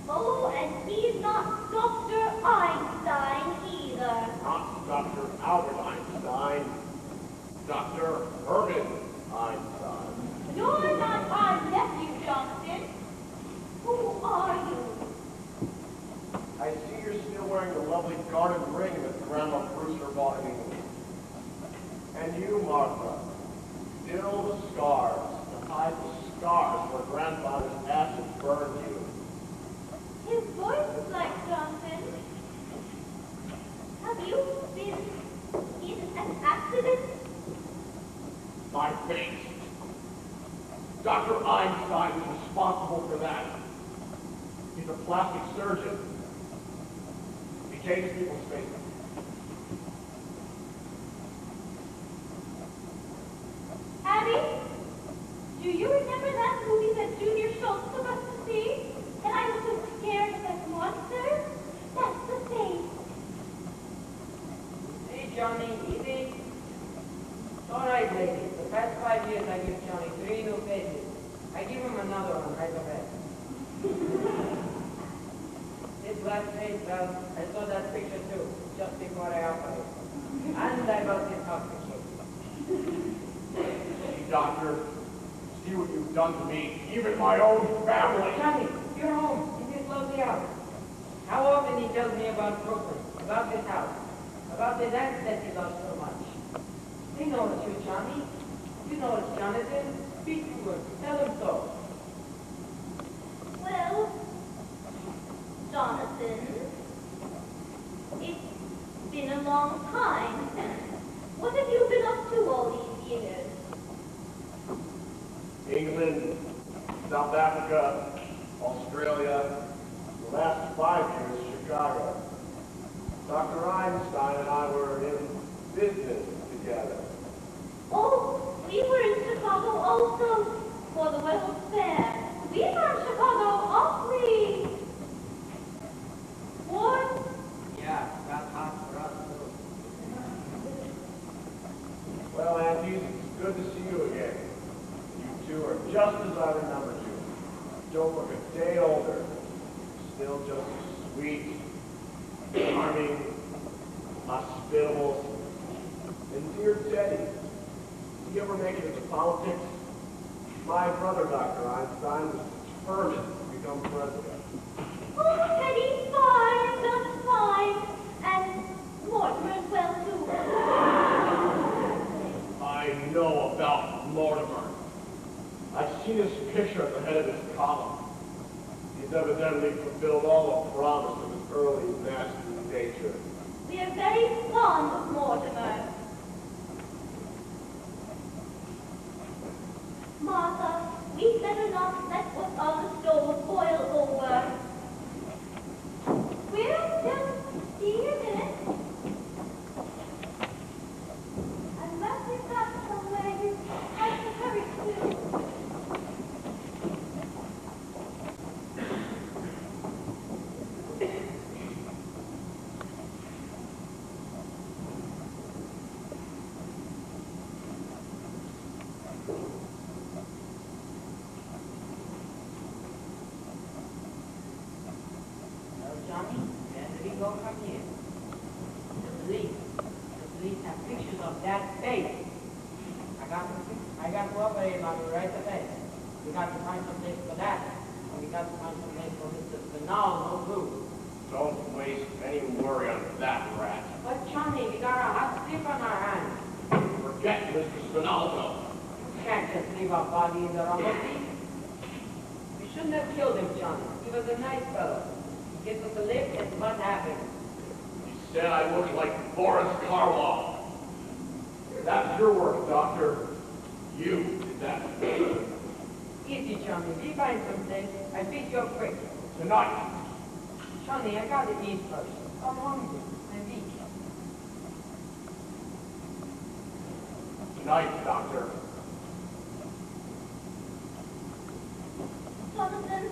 Oh, and he's not Dr. Einstein. I see you're still wearing the lovely garnet ring that Grandma Brewster bought in England. And you, Martha, still the scars, to hide the scars where Grandfather's acid burned you. His voice is like Johnson. Have you been in an accident? My face. Dr. Einstein is responsible for that. He's a plastic surgeon. He changes people's faces. Abby, do you remember that movie that Junior Schultz took us to see? And I was so scared of that monster? That's the face. Hey, Johnny, easy. All right, ladies. The past 5 years, I give Johnny 3 new faces. I give him another one right away. This last face, well, I saw that picture too, just before I operated. And I was intoxicated. See, Doctor, see what you've done to me, even my own family. Johnny, you're home in this lovely house. How often he tells me about Brooklyn, about this house, about the dance that he loves so much. They know it's you, Johnny. You know it's Jonathan. Speak to him. Tell him so. Well, Jonathan, it's been a long time. What have you been up to all these years? England, South Africa, Australia, the last 5 years, Chicago. Dr. Einstein and I were in business together. Oh, we were in Chicago also for the World's Fair. We were in Chicago awfully warm. Yeah, got hot for us too. Well, Aunties, it's good to see you again. You two are just as I remembered you. Don't look a day older. Still just as sweet, charming, hospitable, and dear Teddy. Did you ever make it into politics? My brother, Dr. Einstein, was determined to become president. Oh, Teddy's fine, just fine. And Mortimer's well, too. I know about Mortimer. I've seen his picture at the head of his column. He's evidently fulfilled all the promise of his early nasty nature. We are very fond of Mortimer. Martha, we'd better not let what's on the stove boil over. We're just here a minute. Unless you've got somewhere you'd like to hurry to. Johnny, where did he go from here? The police have pictures of that face. I got to operate on it right away. We got to find some place for that. And we got to find some place for Mr. Spinall, no glue. Don't waste any worry on that rat. But Johnny, we got a hot stick on our hands. Forget Mr. Spinaldo. We can't just leave our body in the rubber seat. We shouldn't have killed him, Johnny. He was a nice fellow. He gives us a lift, and what happened? He said I looked like Boris Karloff. That's your work, Doctor. You did that. Easy, Johnny. We find some place. I beat you up quick. Tonight. Johnny, I gotta eat first. I'm hungry. I'm weak. Tonight, Doctor. Jonathan,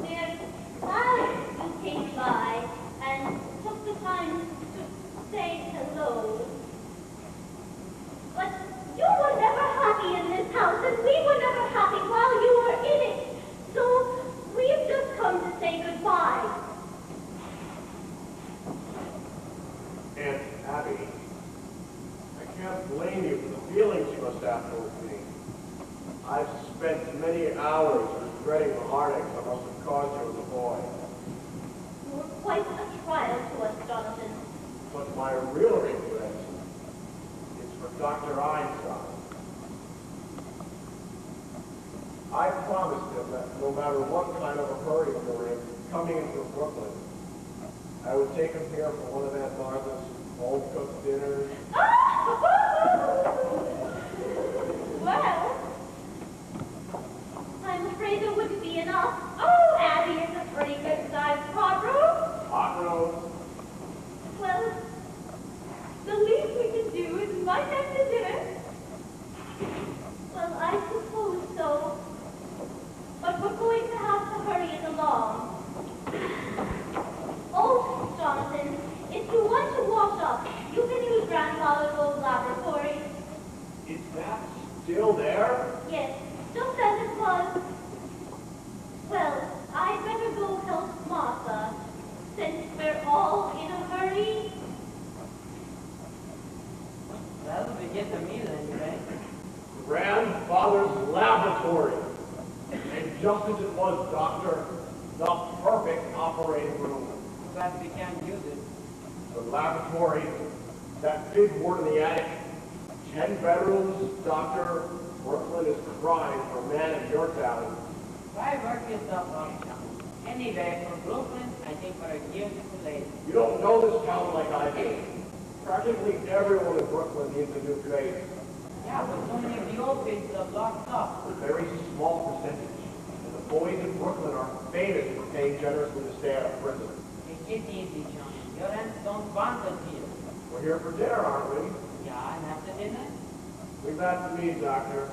we're glad you came by and took the time to say hello. But you were never happy in this house, and we were never happy while you were in it. So we've just come to say goodbye. Aunt Abby, I can't blame you for the feelings you must have towards me. I've spent many hours regretting the heartaches I must have caused you as a boy. promised him that no matter what kind of a hurry we were in, coming into Brooklyn, I would take him here for one of Aunt Martha's home-cooked dinners. Well, I'm afraid there wouldn't be enough. Oh, Abby is a pretty good-sized pot roast. Hot roast. Well, the least we can do is invite them to dinner. Well, I suppose so. But we're going to have to hurry it along. Oh, Jonathan, if you want to wash up, you can use Grandfather's old laboratory. Is that still there? Yes, just as it was. Well, I'd better go help Martha, since we're all in a hurry. Well, we get the meal anyway. Grandfather's laboratory. And just as it was, Doctor, the perfect operating room. But we can't use it. The laboratory, that big ward in the attic, 10 bedrooms, Doctor. Brooklyn is crying for a man of your talent. Why work yourself up, John? Anyway, from Brooklyn, I think we're years too late. You don't know this town like I do. Practically everyone in Brooklyn needs a new face. Yeah, but so many of the old faces are locked up. A very small percentage. And the boys in Brooklyn are famous for paying generously to stay out of prison. Take it easy, John. Your aunts don't want us here. We're here for dinner, aren't we? Yeah, and after dinner? Leave that to me, Doctor.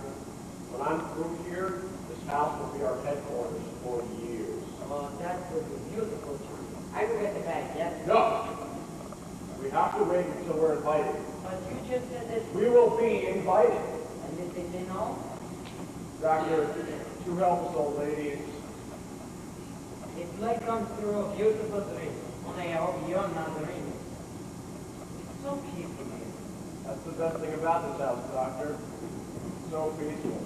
When I'm through here, this house will be our headquarters for years. Oh, that would be beautiful, John. I will get the bag, yes? No! We have to wait until we're invited. But you just said that... We will be invited. And did they say no? Doctor, to help us old ladies. It might come through a beautiful dream. Only I hope you're not dreaming. It's so peaceful here. That's the best thing about this house, Doctor. So peaceful.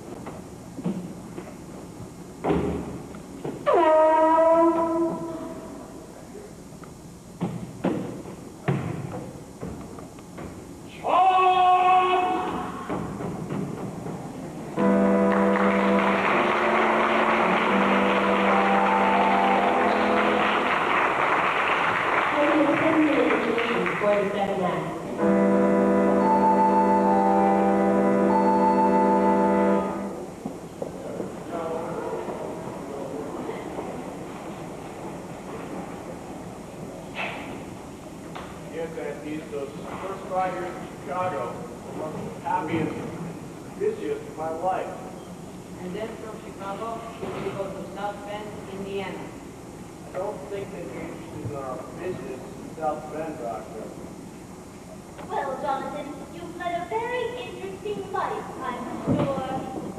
Well, Jonathan, you've led a very interesting life, I'm sure.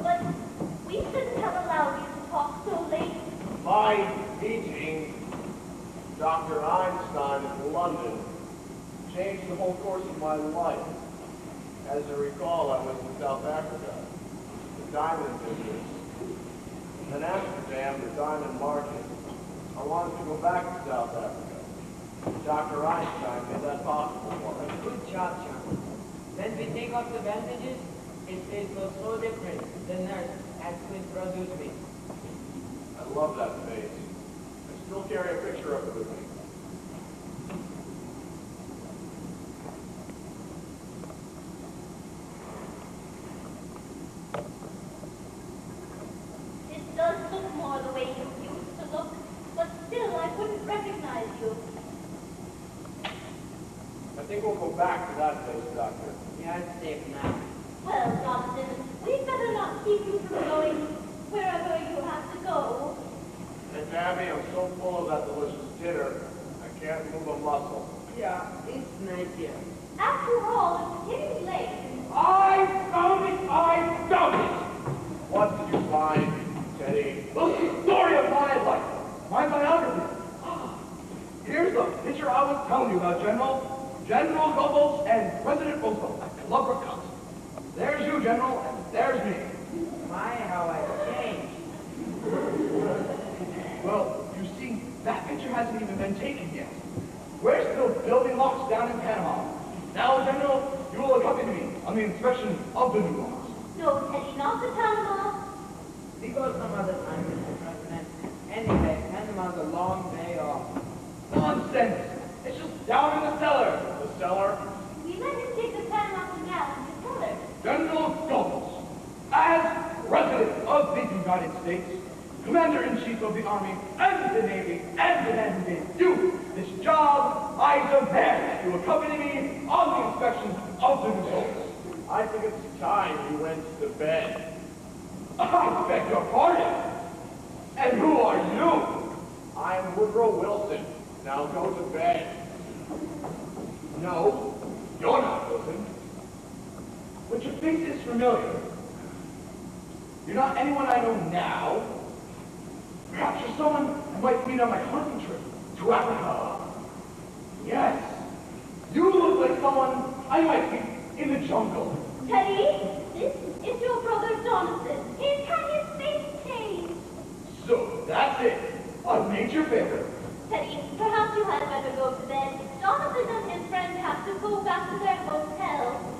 But we shouldn't have allowed you to talk so late. My meeting, Dr. Einstein in London, changed the whole course of my life. As you recall, I was in South Africa, the diamond business. In Amsterdam, the diamond market. I wanted to go back to South Africa. Dr. Einstein made that possible for me. Good job, John. When we take off the bandages, it feels so different. The nurse has to introduce me. I love that face. I still carry a picture of it with me. It does look more the way you used to look, but still I wouldn't recognize you. I think we'll go back to that place, Doctor. Yeah, it's safe now. Well, Jonathan, we'd better not keep you from going wherever you have to go. Aunt Abby, I'm so full of that delicious dinner, I can't move a muscle. Yeah, it's nice here. After all, it's getting late. I found it! I found it! What did you find, Teddy? The story of my life. My biography. Here's the picture I was telling you about, General. General Goebbels and President Roosevelt at Clover House. There's you, General, and there's me. My, how I changed. Well, you see, that picture hasn't even been taken yet. We're still building locks down in Panama. Now, General, you will accompany me on the inspection of the new locks. No, Teddy, not the Panama. We go some other time, Mr. President. Anyway, Panama's a long way off. Nonsense! It's just down in the cellar. The cellar? We let him take the Panama Canal in the cellar. General Goebbels, as President of the United States, Commander-in-Chief of the Army and the Navy and the Land gave you this job, I demand you accompany me on the inspection of the new soldiers. I think it's time you went to bed. I beg your pardon. And who are you? I'm Woodrow Wilson. Now go to bed. No, you're not Wilson. But your face is familiar. You're not anyone I know now. Perhaps you're someone I might meet on my hunting trip to Africa. Yes, you look like someone I might meet in the jungle. Teddy, this is your brother Jonathan. He's had his face changed. So that's it. I've made your favor. Teddy, perhaps you had better go to bed. Jonathan and his friend have to go back to their hotel.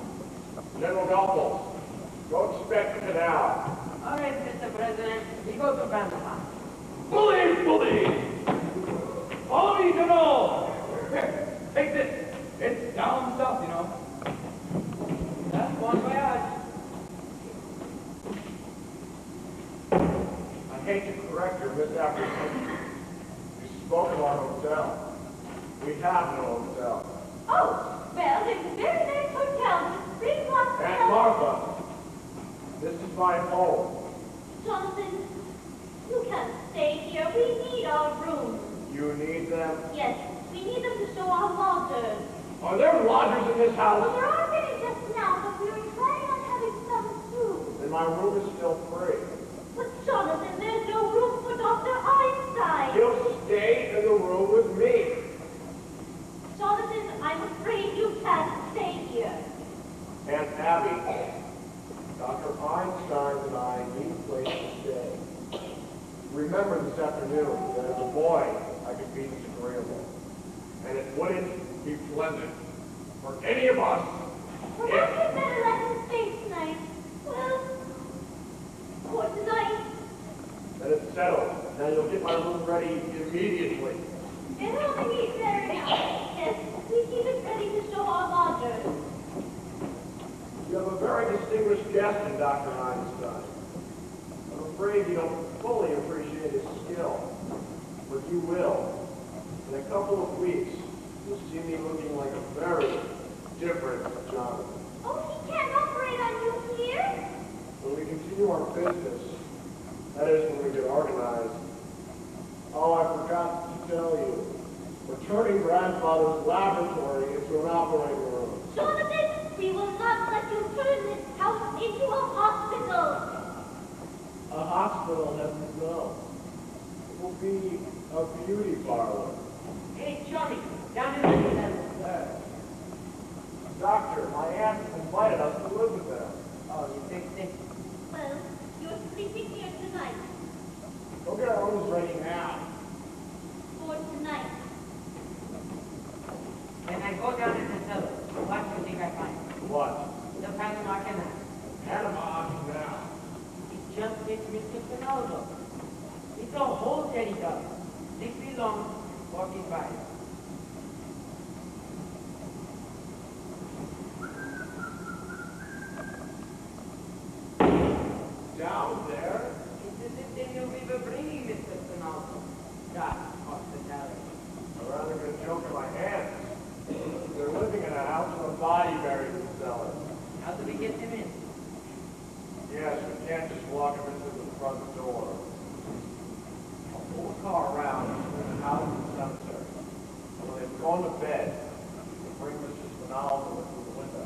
General Goebbels, go inspect the canal. All right, Mr. President, we go to Panama. Bully, bully! Follow me, General! Here, take this. It's down south, you know. That's bon voyage. I hate to correct your misapprehension. You spoke of our hotel. We have no hotel. Oh, well, there's a very nice hotel with 3 blocks of Aunt Martha, this is my home. Jonathan, you can't stay here. We need our rooms. You need them? Yes, we need them to show our lodgers. Are there lodgers in this Well, house? there aren't any just now, but we were planning on having some soon. Then my room is still free. But Jonathan, there's no room for Dr. Einstein. He'll stay in the room with me. Jonathan, I'm afraid you can't stay here. Aunt Abby, Dr. Einstein and I need a place to stay. Remember this afternoon that as a boy, I could be disagreeable. And it wouldn't be pleasant for any of us Perhaps if... you better let him stay tonight. Well, for tonight. Then it's settled. Now you'll get my room ready immediately. It'll only be better now. Yes, we keep it ready to show our lodgers. You have a very distinguished guest in Dr. Einstein. I'm afraid you don't fully appreciate his skill, but you will. In a couple of weeks, you'll see me looking like a very different Jonathan. Oh, he can't operate on you here? When we continue our business, that is when we get organized. Oh, I forgot to tell you. We're turning grandfather's laboratory into an operating room. Jonathan, we will not let you turn this house into a hospital. A hospital doesn't go. It will be a beauty parlor. Hey, Johnny, down in the cellar. Doctor, my aunt invited us to live with them. Oh, you fixed it? Well, you're sleeping here tonight. Go get our rooms ready now. For tonight. When I go down in the cellar, what do you think I find? What? The Panama Canal. Panama Canal. It just fits Mr. Ronaldo. It's a whole teddy dog. 6 feet long, 4 feet wide. Down there? It's the thing we were bringing, Mr. Ronaldo. That's hospitality. I'm rather going to joke at my aunt. They're living in a house with a body buried in the cellar. How do we get him in? Yes, we can't just walk him into the front door. I'll pull the car around between the house and the cemetery. And when they've gone to bed, we'll bring Mr. Spinaldo through the window.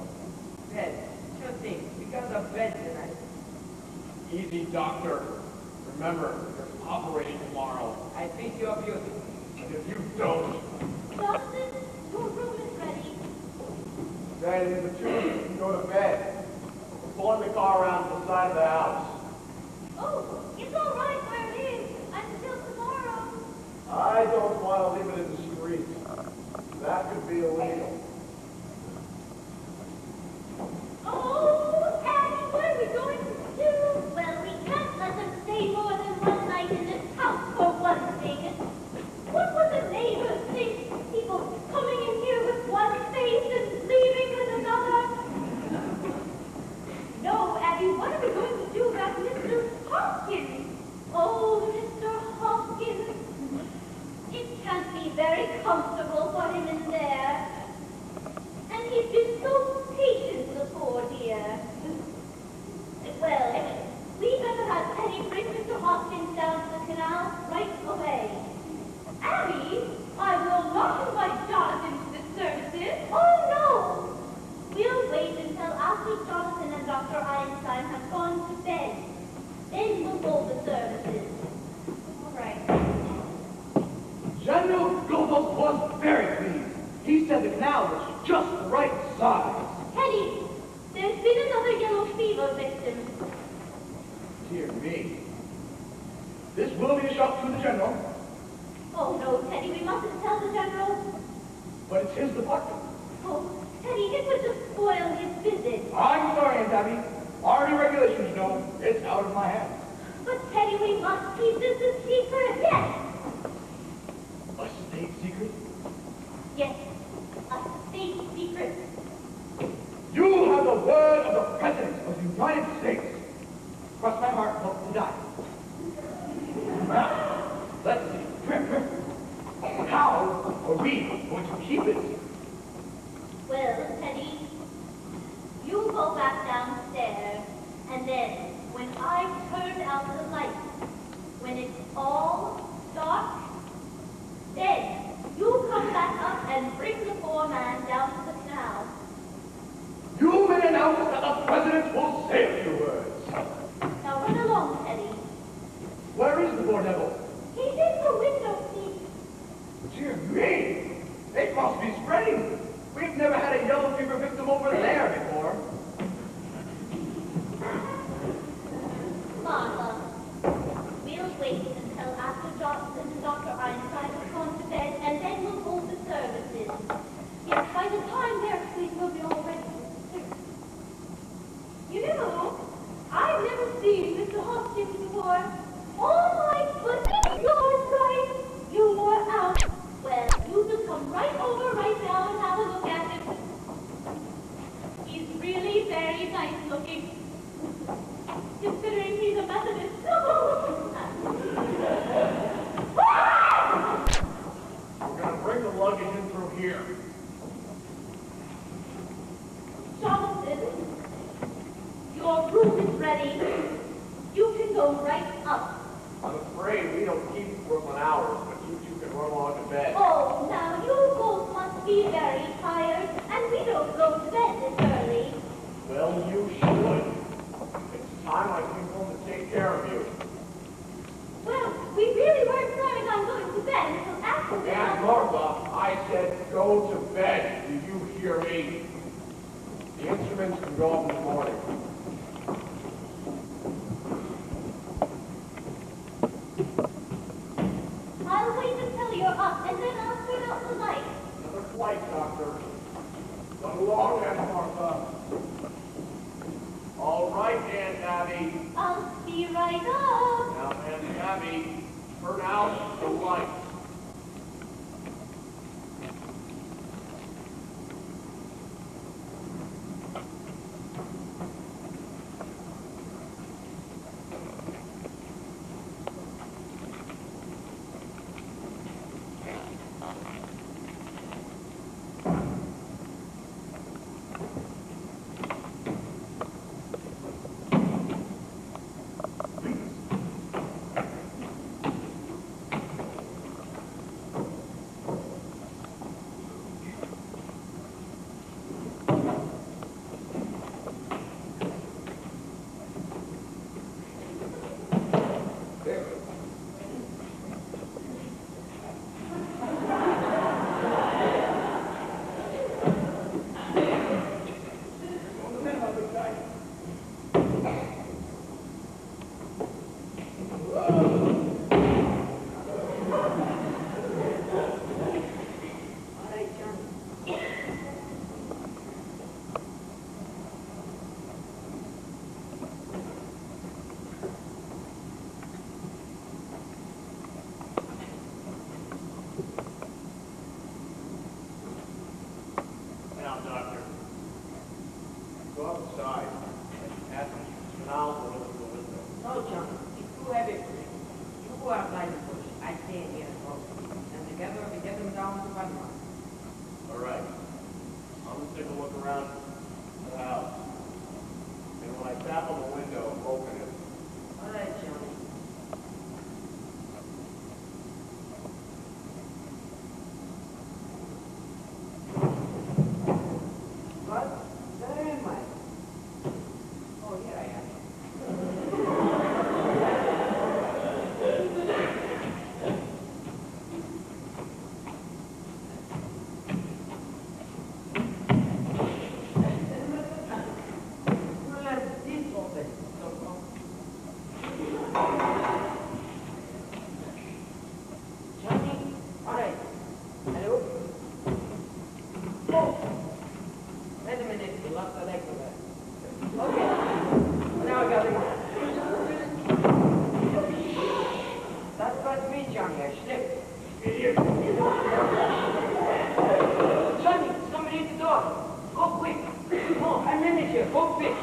Bed. Sure thing. We got a bed tonight. Easy, doctor. Remember, there's operating tomorrow. I think you're beautiful. And if you don't, Jonathan, your room is ready. then the two of you can go to bed. We're pulling the car around to the side of the house. Oh, it's all right where it is until tomorrow. I don't want to leave it in the street. That could be illegal. Oh, Abby, what are we going to do? Well, we can't let them stay now that's just the right size. Teddy, there's been another yellow fever victim. Dear me. This will be a shock to the General, Oh no, Teddy, we mustn't tell the General. but it's his department. Oh, Teddy, it would just spoil his visit. I'm sorry, Aunt Abby. Army regulations know it's out of my hands. But Teddy, we must keep this a secret. Yes. A state secret? Yes, a state secret. You have the word of the President of the United States. Cross my heart, hope to die. Well, let's see. How are we going to keep it? Well, Teddy, you go back downstairs, and then, when I turn out the light, when it's all dark, then you come back up and bring the poor man down to the canal. You may announce that the President will say a few words. Now run along, Teddy. Where is the poor devil? He's in the window seat. Dear me! It must be spreading. We've never had a yellow fever victim over there before. Martha, we'll wait until after Johnson and Dr. Einstein have gone to bed, and then we'll hold the services. Yes, by the time their sleep will be all ready. You know, I've never seen Mr. Hopkins before. Oh my goodness, you're right. You were out. Well, you just come right over right now and have a look at him. He's really very nice looking. Considering he's a Methodist. We're gonna bring the luggage in through here. Jonathan, your room is ready. You can go right up. I'm afraid we don't keep Brooklyn hours, but you two can run along to bed. Oh, now you both must be very tired, and we don't go to bed this early. Well, you should. It's time I came home to take care of you. Well, we really weren't planning on going to bed until after the Aunt Martha, I said go to bed. Do you hear me? The instruments can go up in the morning. I'll wait until you're up, and then I'll turn out the light. Another flight, Doctor. Run along, Aunt Martha. All right, Aunt Abby. I'll be right up. Now, Aunt Abby, turn out the lights. Now, Doctor, go outside and ask Canal to look through the window. No, John, it's too heavy for me. You go outside and push. I stay in here and talk. And together we get them down to one mark. All right. I'm going to take a look around the house. And when I tap on the window, open it. All right, Johnny. What? Where am I? Oh, here I am. was me, Johnny. I slipped. Idiot. Johnny, somebody at the door. Go quick. No, I'm in it here. Go quick.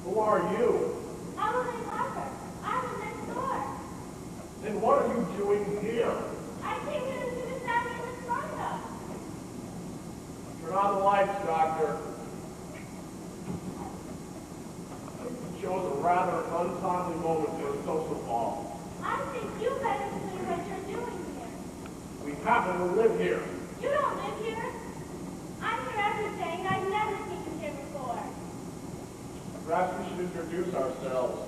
Who are you? I was in Harper. I was next door. Then what are you doing here? I came here to see Miss Abby and Miss Martha. Turn on the lights, Doctor. You chose a rather untimely moment for a social ball. I think you better explain what you're doing here. We happen to live here. You don't live here. I'm here every day, and I've never seen you here before. Perhaps we should introduce ourselves.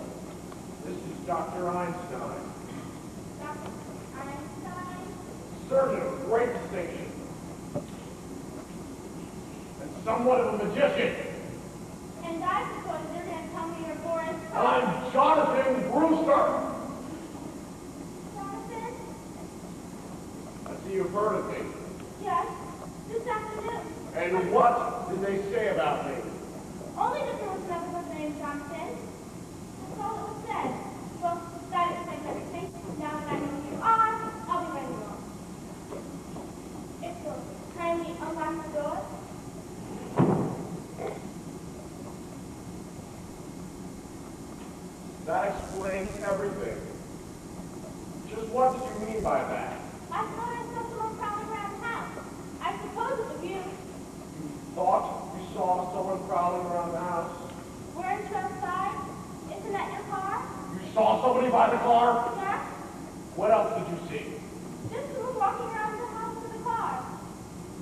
This is Dr. Einstein. Dr. Einstein? Surgeon of great distinction. And somewhat of a magician. And I suppose you're going to tell me you're Boris. I'm Jonathan Brewster. Jonathan? I see you've heard of me. Yes, this afternoon. And what did they say about me? Only that there was another person named Jonathan. That's all that was said. Well, that explains everything. Now that I know who you are, I'll be ready along. If you'll kindly unlock the door. That explains everything. Just what did you mean by that? I thought I saw someone prowling around the house. I suppose it was you. You thought you saw someone prowling around the house? Weren't you outside? Isn't that your car? You saw somebody by the car? Yes? What else did you see? Just who was walking around the house with a car.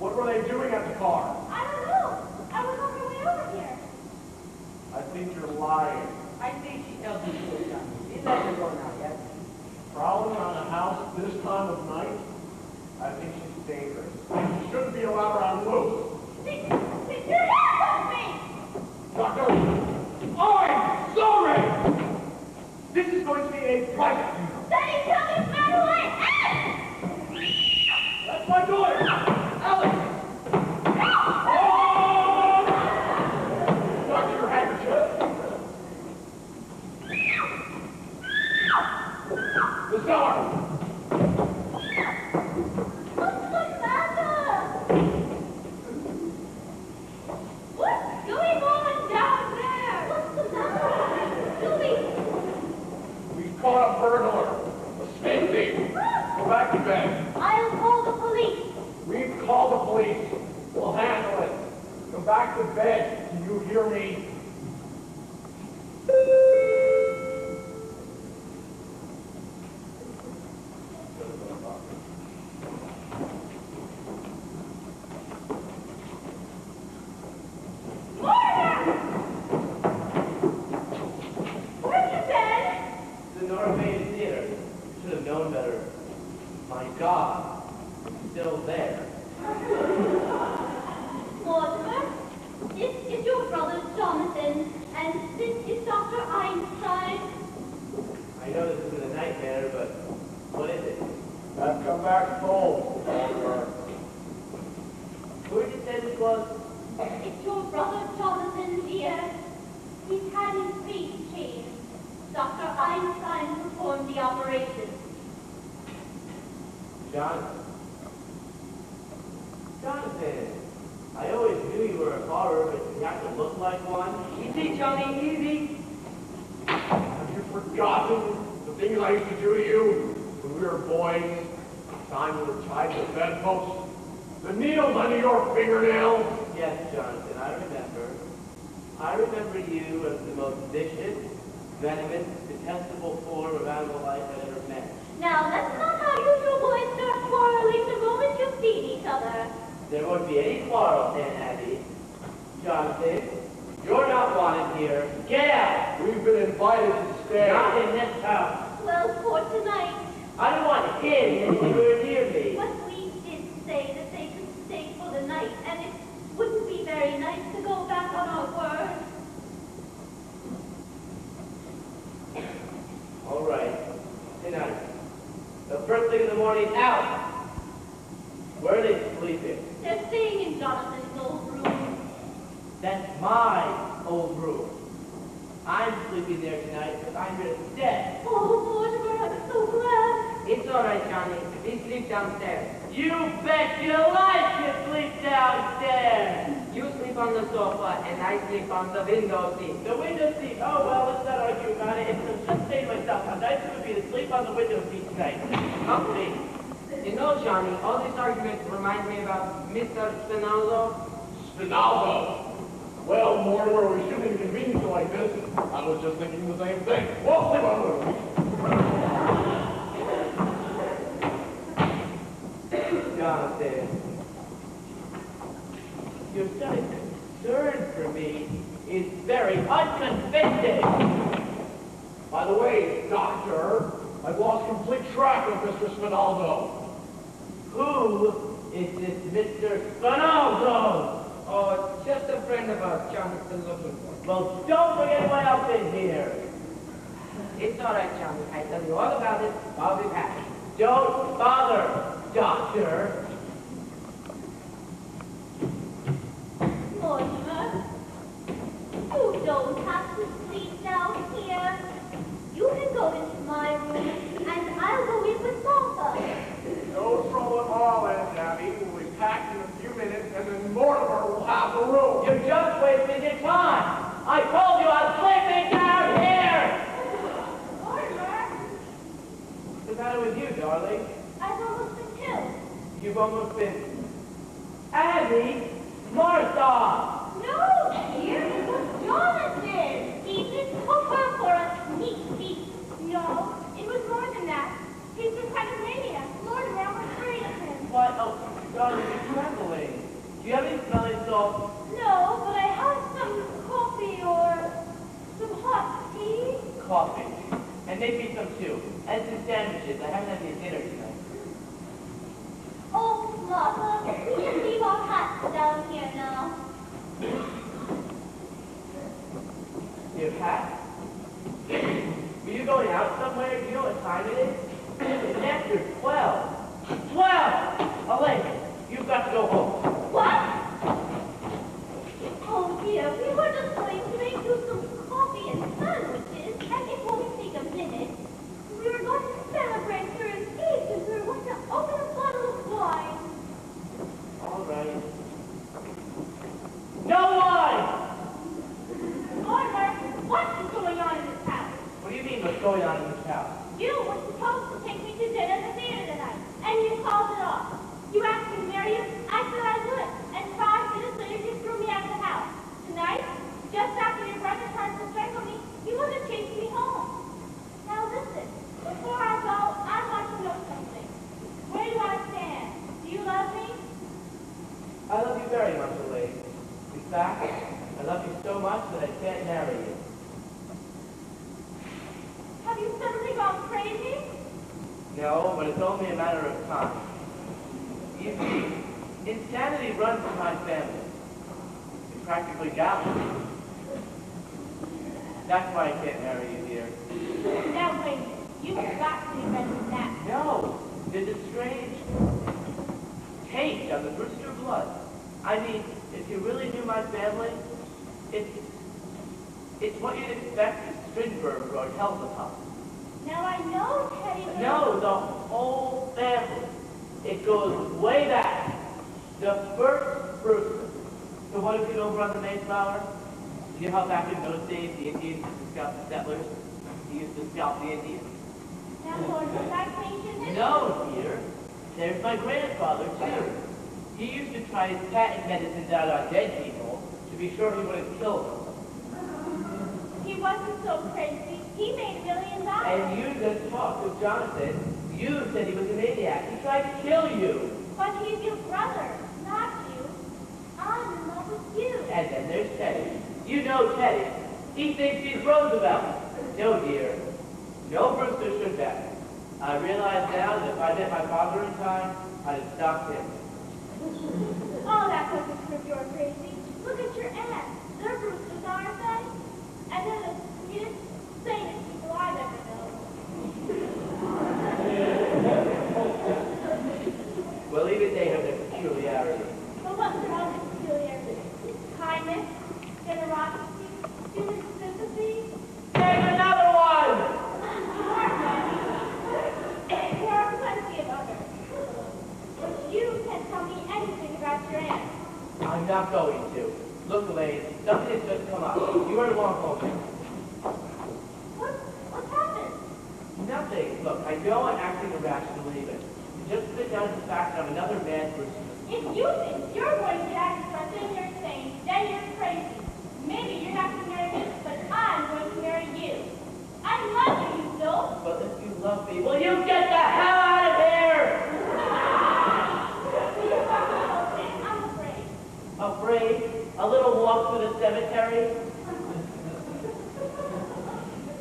What were they doing at the car? I don't know. I was on my way over here. I think you're lying. I think she tells the truth, Johnny. You let her go now, yes? Prowling around a house this time of night? I think she's dangerous. She shouldn't be allowed around loose. Take your hands off me! Doctor! I'm sorry! This is going to be a private funeral. Daddy, tell me to run away! That's my daughter! Alex! Doctor, your handkerchief. The cellar! What's the matter? What's going on down there? What's the matter? Julie! We caught a burglar. A snake thief. Go back to bed. I'll call the police. We've called the police. We'll handle it. Go back to bed. Do you hear me? Where's your bed? The Norwegian Theater. You should have known better. My God, it's still there. Mortimer, this is your brother Jonathan, and this is Dr. Einstein. I know this isn't a nightmare, but what is it? I've come back home, Oliver. Who did you say this was? It's your brother Jonathan, dear. He's had his face changed. Dr. Einstein performed the operation. Jonathan. Jonathan, I always knew you were a horror, but you have to look like one. Easy, Johnny, easy. Have you forgotten the things I used to do to you when we were boys? The time we were tied to bedposts? The needles under your fingernails? Yes, Jonathan, I remember. I remember you as the most vicious, venomous, detestable form of animal life I've ever met. Now, that's not how you two boys start quarreling the moment you see each other. There won't be any quarrel, Aunt Abby. Jonathan, you're not wanted here. Get out! We've been invited to stay. Not in this house. Well, well for tonight. I don't want him anywhere near me. But we did say that they could stay for the night, and it wouldn't be very nice to go back on our word. All right. Tonight. The first thing in the morning, out. Where are they sleeping? They're staying in Jonathan's old room. That's my old room. I'm sleeping there tonight because I'm here to stay. Oh, Mortimer, I'm so glad. It's all right, Johnny. We sleep downstairs. You bet your life you sleep downstairs. You sleep on the sofa, and I sleep on the window seat. The window seat. Oh, well, let's not argue about it. It's just saying to myself how nice it would be to sleep on the window seat tonight. Comfy. You know, Johnny, all these arguments remind me about Mr. Spinaldo. Spinaldo. Well, Mortimer, we shouldn't inconvenience you like this. I was just thinking the same thing. We'll sleep on the roof. Jonathan, your son's concern for me is very unconvincing. By the way, Doctor, I've lost complete track of Mr. Spinaldo. Who is this Mr. Spinaldo? Oh, just a friend of ours Jonathan's looking for. Well, don't bring anyone else in here. It's all right, Johnny. I tell you all about it while we pass. Don't bother, Doctor. Mortimer, you don't have to sleep down here. You can go into my room, and I'll go in with Martha. No trouble at all, Aunt Tabby. We'll be packed in a few minutes, and then Mortimer will have the room. You're just wasting your time. I told you I'm sleeping down here. Mortimer, What's the matter with you, darling? I've almost been killed. You've almost been... Abby! Martha! No, dear, it was Jonathan. He mistook her for a sneak thief. No, it was more than that. He's some kind of maniac. Mortimer, I'm afraid of him. What? Oh, darling, you're trembling. Do you have any smelling salts? No, but I have some coffee or some hot tea. Coffee. And maybe some too. And some sandwiches. I haven't had any dinner tonight. Oh, Martha, we can leave our hats down here now. Your hat? Were you going out somewhere? Do you know what time it is? It's after 12. 12! Elaine, you've got to go home. What? Oh, dear, we were just going to make you some coffee and sandwiches, and it won't take a minute. We were going to celebrate your escape, and we were going to open a bottle of wine. All right. No wine! Mortimer, what is going on in this house? What do you mean what's going on in this house? You were supposed to take me to dinner at the theater tonight, and you called it off. You asked me to marry you, I said I would, and 5 minutes later you threw me out of the house. Tonight, just after your brother tried to strangle me, you want to chase me home. Now listen, before I go, I want to know something. Where do I stand? Do you love me? I love you very much, Elaine. In fact, I love you so much that I can't marry you. Have you suddenly gone crazy? No, but it's only a matter of time. You see, insanity runs in my family. It practically got me. That's why I can't marry you, dear. Now wait a minute. You've got to be better than that. No, there's a strange taint on the Brewster blood. I mean, if you really knew my family, it's what you'd expect at Strindberg or Helveton. Now I know Teddy will... No, the whole family. It goes way back. The first Brewster. The one who came over on the Mayflower. You know how back in those days the Indians used to scalp the settlers? He used to scalp the Indians. Now, Lord, was I changing this? No, dear. There's my grandfather, too. He used to try his patent medicines out on dead people to be sure he wouldn't kill them. He wasn't so crazy. He made $1 million. And you just talked with Jonathan. You said he was a maniac. He tried to kill you. But he's your brother, not you. I'm in love with you. And then there's Teddy. You know Teddy. He thinks he's Roosevelt. No, dear. No Brewster should bet. I realize now that if I met my father in time, I'd have stopped him. Oh, that wasn't because you're crazy. Look at your aunt. They're Brewsters, aren't they? And they're the sweetest, sanest people I've ever known. Well, even they have their peculiarities. But what's their own peculiarities? Kindness, generosity, human sympathy. There's another one! There are plenty of others. But you can't tell me anything about your aunt. I'm not going to. Look, Elaine, something has just come up. You are the wrong home. What's happened? Nothing. Look, I know I'm acting irrationally, but just put down the fact that I'm another man person. If you think you're going to act something you're insane, then you're crazy. Maybe you're not going to marry me, but I'm going to marry you. I love you, you dope. But if you love me, will you get the hell out of here? I'm afraid. Afraid? A little walk through the cemetery?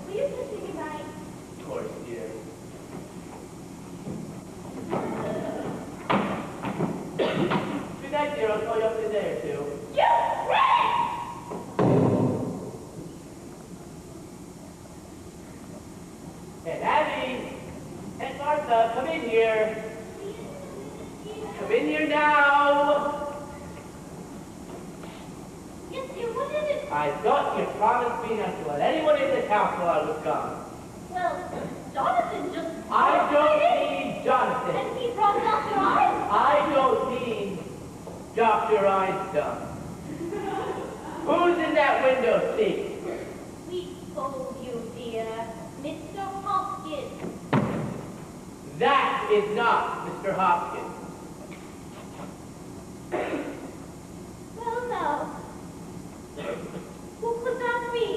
Will you kiss me goodnight? Of course, dear. Good night, dear. I'll call you up in a day or two. You rat! And Abby! And Martha, come in here. Come in here now. Yes, dear, what is it? I thought you promised me not to let anyone in this house while I was gone. Well, Jonathan just... I don't mean Jonathan. And he brought Dr. Einstein. I don't mean Dr. Einstein. Who's in that window seat? We told you, dear. Mr. Hopkins. That is not Mr. Hopkins. Well, no. Who could that be?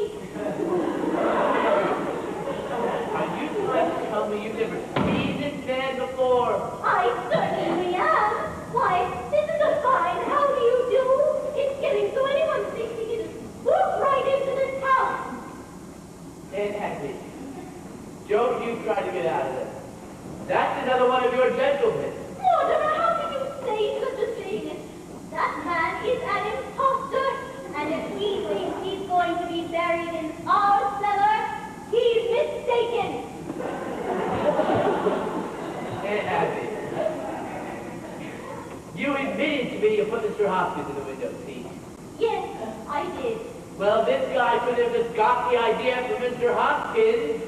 Are you trying to tell me you've never seen this man before? I certainly am. Why, this is a fine how do you do? It's getting so anyone thinks he can just walk right into this house. And Henry, don't you try to get out of this. That's another one of your gentlemen. Mortimer, how can you say such a thing? That man is an imposter, and if he thinks he's going to be buried in our cellar, he's mistaken. Aunt Abby, you admitted to me you put Mr. Hopkins in the window seat. Yes, I did. Well, this guy could have just got the idea from Mr. Hopkins.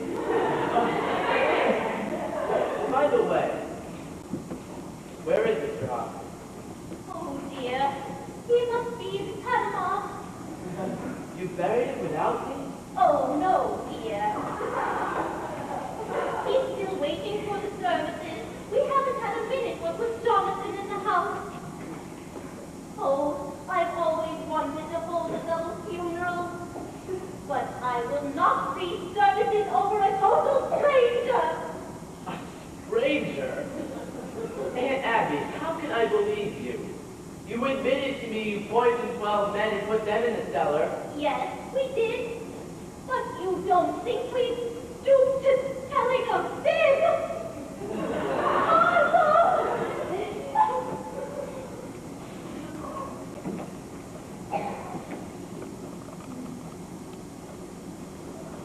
By the way, where is Mr. Hopkins? Oh dear, he must be in Panama. You buried him without me? Oh no, dear. He's still waiting for the services. We haven't had a minute with Jonathan in the house. Oh, I've always wanted to hold a double funeral. But I will not see services over a total stranger. A stranger? Aunt Abby, how can I believe you? You admitted to me you poisoned 12 men and put them in the cellar. Yes, we did. But you don't think we stooped to telling a fib?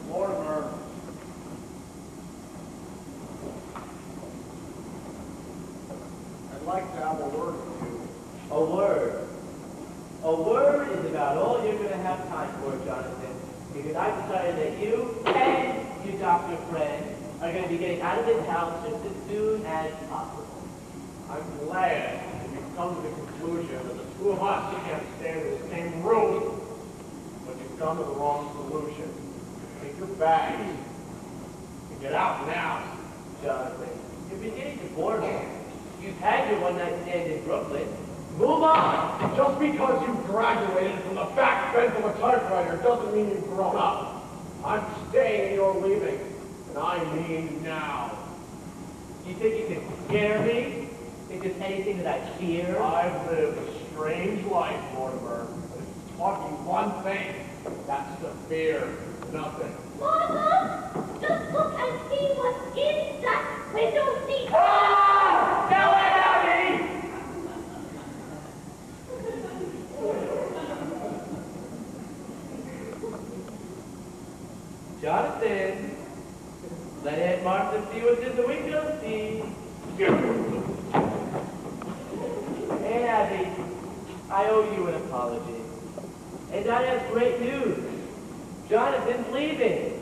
Mortimer. I'd like to have a word with you. A word. A word is about all you're going to have time for, Jonathan, because I've decided that you and your doctor friend are going to be getting out of this house just as soon as possible. I'm glad that you've come to the conclusion that the two of us can't stand in the same room, but you've come to the wrong solution. Take your bags and get out now. Jonathan, you're beginning to bore me. You've had your one-night stand in Brooklyn. Move on! Just because you graduated from the back bench of a typewriter doesn't mean you've grown up. I'm staying and you're leaving. And I mean now. You think you can scare me? Think there's anything that I fear? I've lived a strange life, Mortimer. But it's taught me one thing. That's to fear nothing. Martha! Just look and see what's in that window seat. Ah! Now let out me! Jonathan, let Aunt Martha see what's in the window seat. Hey, Abby, I owe you an apology. And I have great news. Jonathan's leaving.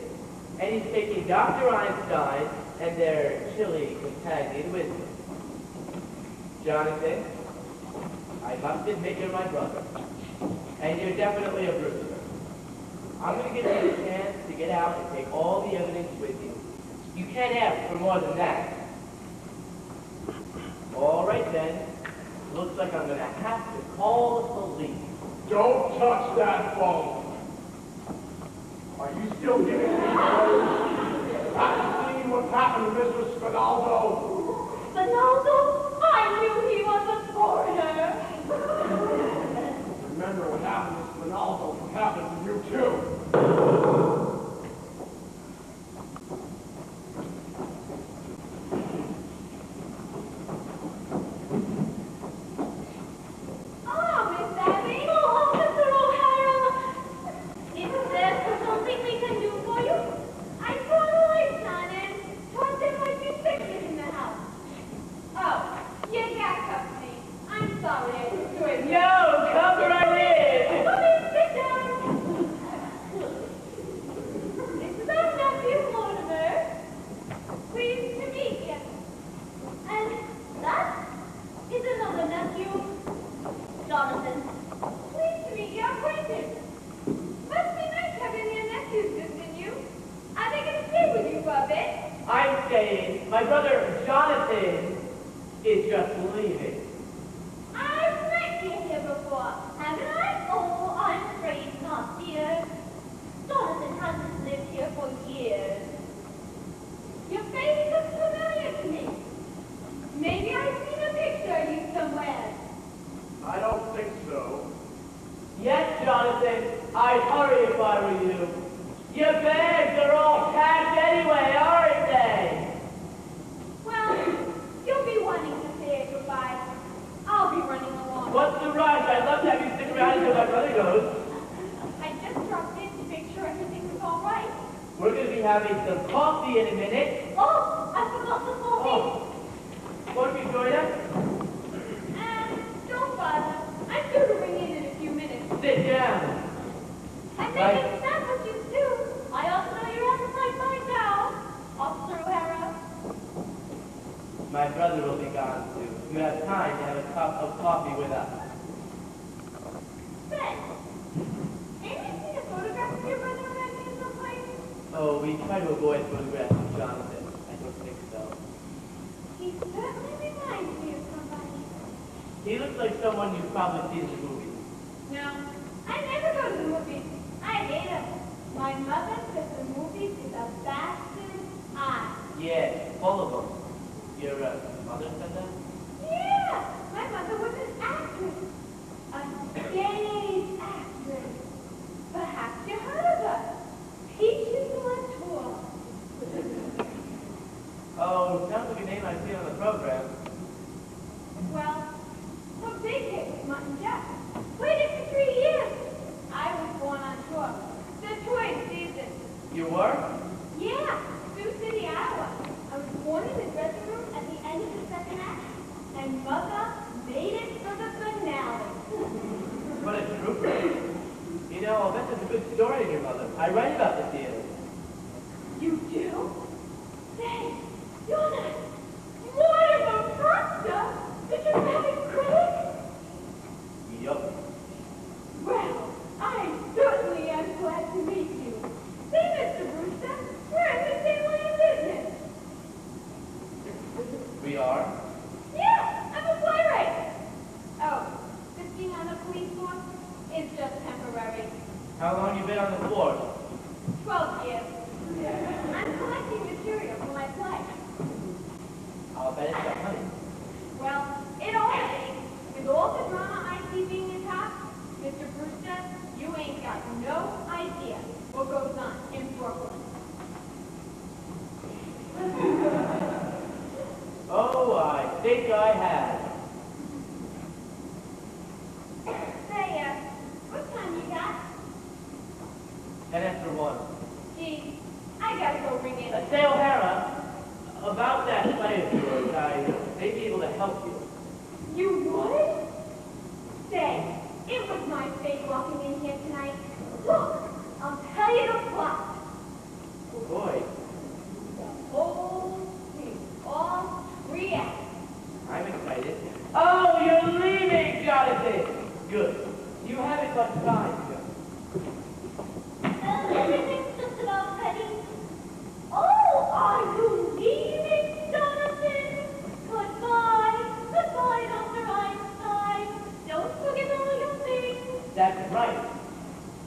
And he's taking Dr. Einstein and their chilly companion with him. Jonathan, I must admit you're my brother. And you're definitely a brute. I'm going to give you a chance to get out and take all the evidence with you. You can't ask for more than that. All right then. Looks like I'm going to have to call the police. Don't touch that phone. Are you still giving me orders? Have you seen what's happened to Mr. Spinaldo? Spinaldo? I knew he was a foreigner. Remember what happened to Spinaldo will happen to you too. Ah, Miss Abby. Oh, Mr. O'Hara. Is there something we can do for you? I brought a light on and thought there might be pictures in the house. Oh, you got me. I'm sorry I destroyed you. No, come right in. Come in, sit down. This is our nephew, Mortimer. Pleased to meet you. And that is another nephew, Jonathan. Pleased to meet your acquaintance. Must be nice having your nephews visiting you. Are they going to stay with you for a bit? I'm staying. My brother Jonathan is just leaving. I've met you here before, haven't I? Oh, I'm afraid not, dear. Jonathan hasn't lived here for years. Your face looks familiar to me. Maybe I've seen a picture of you somewhere. I don't think so. Yes, Jonathan, I'd hurry if I were you. Your bags are all packed anyway, aren't they? Well, you'll be wanting to say goodbye. I'll be running along. What's the rush? I'd love to have you stick around until my brother goes. I just dropped in to make sure everything was all right. We're going to be having some coffee in a minute. Oh, I forgot the coffee. Oh, won't you join us? Don't bother. I'm due to ring in a few minutes. Sit down. I think Right. it's not what you do. I also know your appetite by now, Officer O'Hara. My brother will be gone soon. You have time to have a cup of coffee with us. Say, ain't I seen a photograph of your brother around here someplace? Oh, we try to avoid photographs of Jonathan. I don't think so. He certainly reminds me of somebody. He looks like someone you've probably seen in the movies. No, I never go to the movies. I hate them. My mother says the movies is a bastard eye. Yeah, full of them. Your mother said that? Yeah, my mother was an actress. A stage actress. Perhaps you heard of her. Peaches Latour. Oh, sounds like a name I've seen on the program. Well, her big hit was Mutton Jack. Waited for 3 years. I was born on tour. The twin season. You were? Yeah, Sioux City, Iowa. I was born in the dressing room at the end of the second act, and Mother made it for the finale. What a trooper. You know, I'll bet there's a good story in your mother. I write about the theater. You do? Say, you're not Mortimer Proctor? Did you have a critic? Yup. Well, I certainly am glad to meet you. Say, Mr. Brewster, we're in the same line of business. We are? Yeah, I'm a playwright. Oh, this being on the police force is just temporary. How long you been on the force? 12 years. I'm collecting material for my play. I'll bet it's 100. Well, it all is. With all the drama I see being attacked, Mr. Brewster, you ain't got no idea what goes on in Brooklyn. think I have. Say, what time you got? 10 after 1. Gee, I gotta go ring it. Say, O'Hara, about that play of yours, I may be able to help you. You would? Say, it was my fate walking in here tonight. Look, I'll tell you the plot. Oh, boy. The whole thing, all 3 acts. I'm excited. Oh, you're leaving, Jonathan! Good. You haven't much time, Joe. Everything's just about ready. Oh, are you leaving, Jonathan? Goodbye. Goodbye, Dr. Einstein. Don't forget all your things. That's right.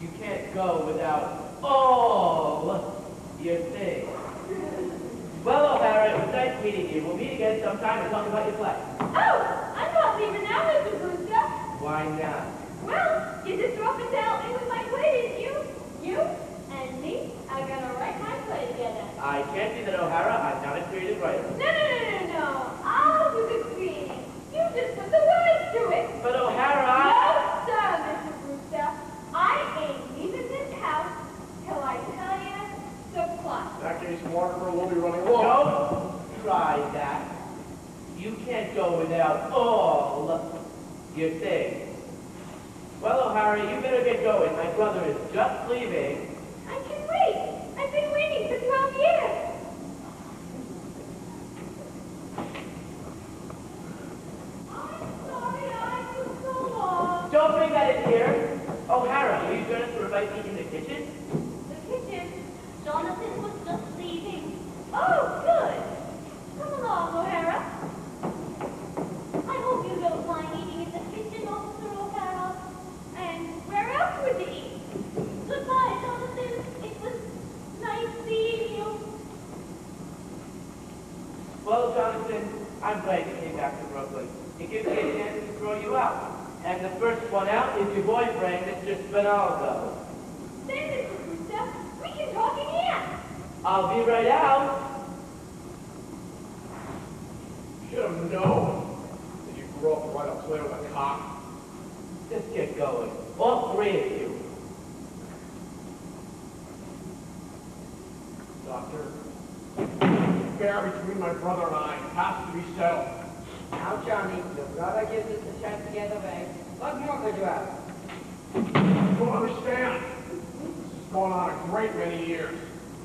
You can't go without all your things. Well, O'Hara, it was nice meeting you. We'll meet again sometime and talk about your play. Oh, I'm not leaving now, Mr. Brewster. Why not? Well, you just dropped it down in with my play, didn't you? You and me are gonna write my play together. I can't do that, O'Hara. I'm not a creative writer. No. I'll do the creating. You just put the words to it. But O'Hara, No, sir, Mr. Brewster. I ain't leaving this house till I tell you the plot. In that case, Mortimer will be running along. don't try that. You can't go without all your things. Well, O'Hara, you better get going. My brother is just leaving. I can wait. I've been waiting for 12 years. I'm sorry I took so long. Don't bring that in here. O'Hara, are you going to invite me in the kitchen? The kitchen. Jonathan was just leaving. Oh, good. Come along, O'Hara. I hope you don't mind eating in the kitchen, Officer O'Hara. And where else would you eat? Goodbye, Jonathan. It was nice seeing you. Well, Jonathan, I'm glad you came back to Brooklyn. It gives me a chance to throw you out. And the first one out is your boyfriend, Mr. Spinaldo. Say, Mr. Brewster, we can talk again. I'll be right out. Should have known that you grew up to write a play with a cop. Just get going. All 3 of you. Doctor, the affair between my brother and I has to be settled. Now, Johnny, your brother gives us a chance to get away. What more could you ask? You don't understand. This has gone on a great many years.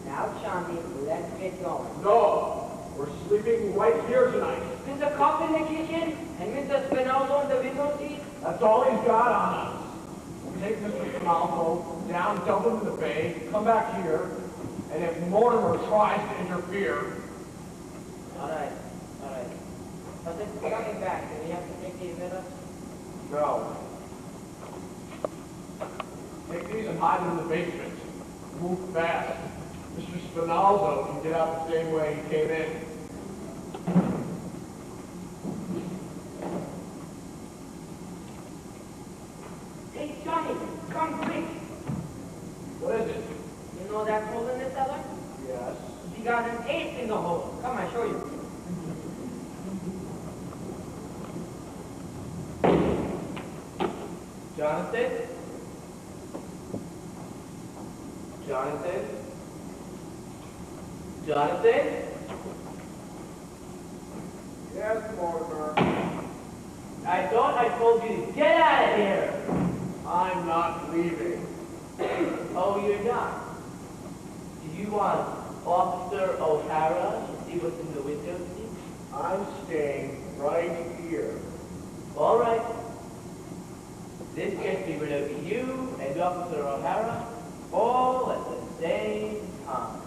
Now, Johnny, let's get going. No, we're sleeping right here tonight. With the cop in the kitchen and Mr. Spinaldo on the window seat? That's all he's got on us. We'll take Mr. Spinaldo down, dump him in the bay, come back here, and if Mortimer tries to interfere, All right. But this is coming back. Do we have to take these with us? no. Take these and hide them in the basement. Move fast. Mr. Spinaldo can get out the same way he came in. Hey, Johnny, come quick. What is it? You know that hole in the cellar? Yes. We got an ace in the hole. Come, I'll show you. Jonathan? Jonathan? Yes, Mortimer. I thought I told you to get out of here. I'm not leaving. Oh, you're not. Do you want Officer O'Hara to see what's in the window seat? I'm staying right here. All right. This gets me rid of you and Officer O'Hara all at the same time.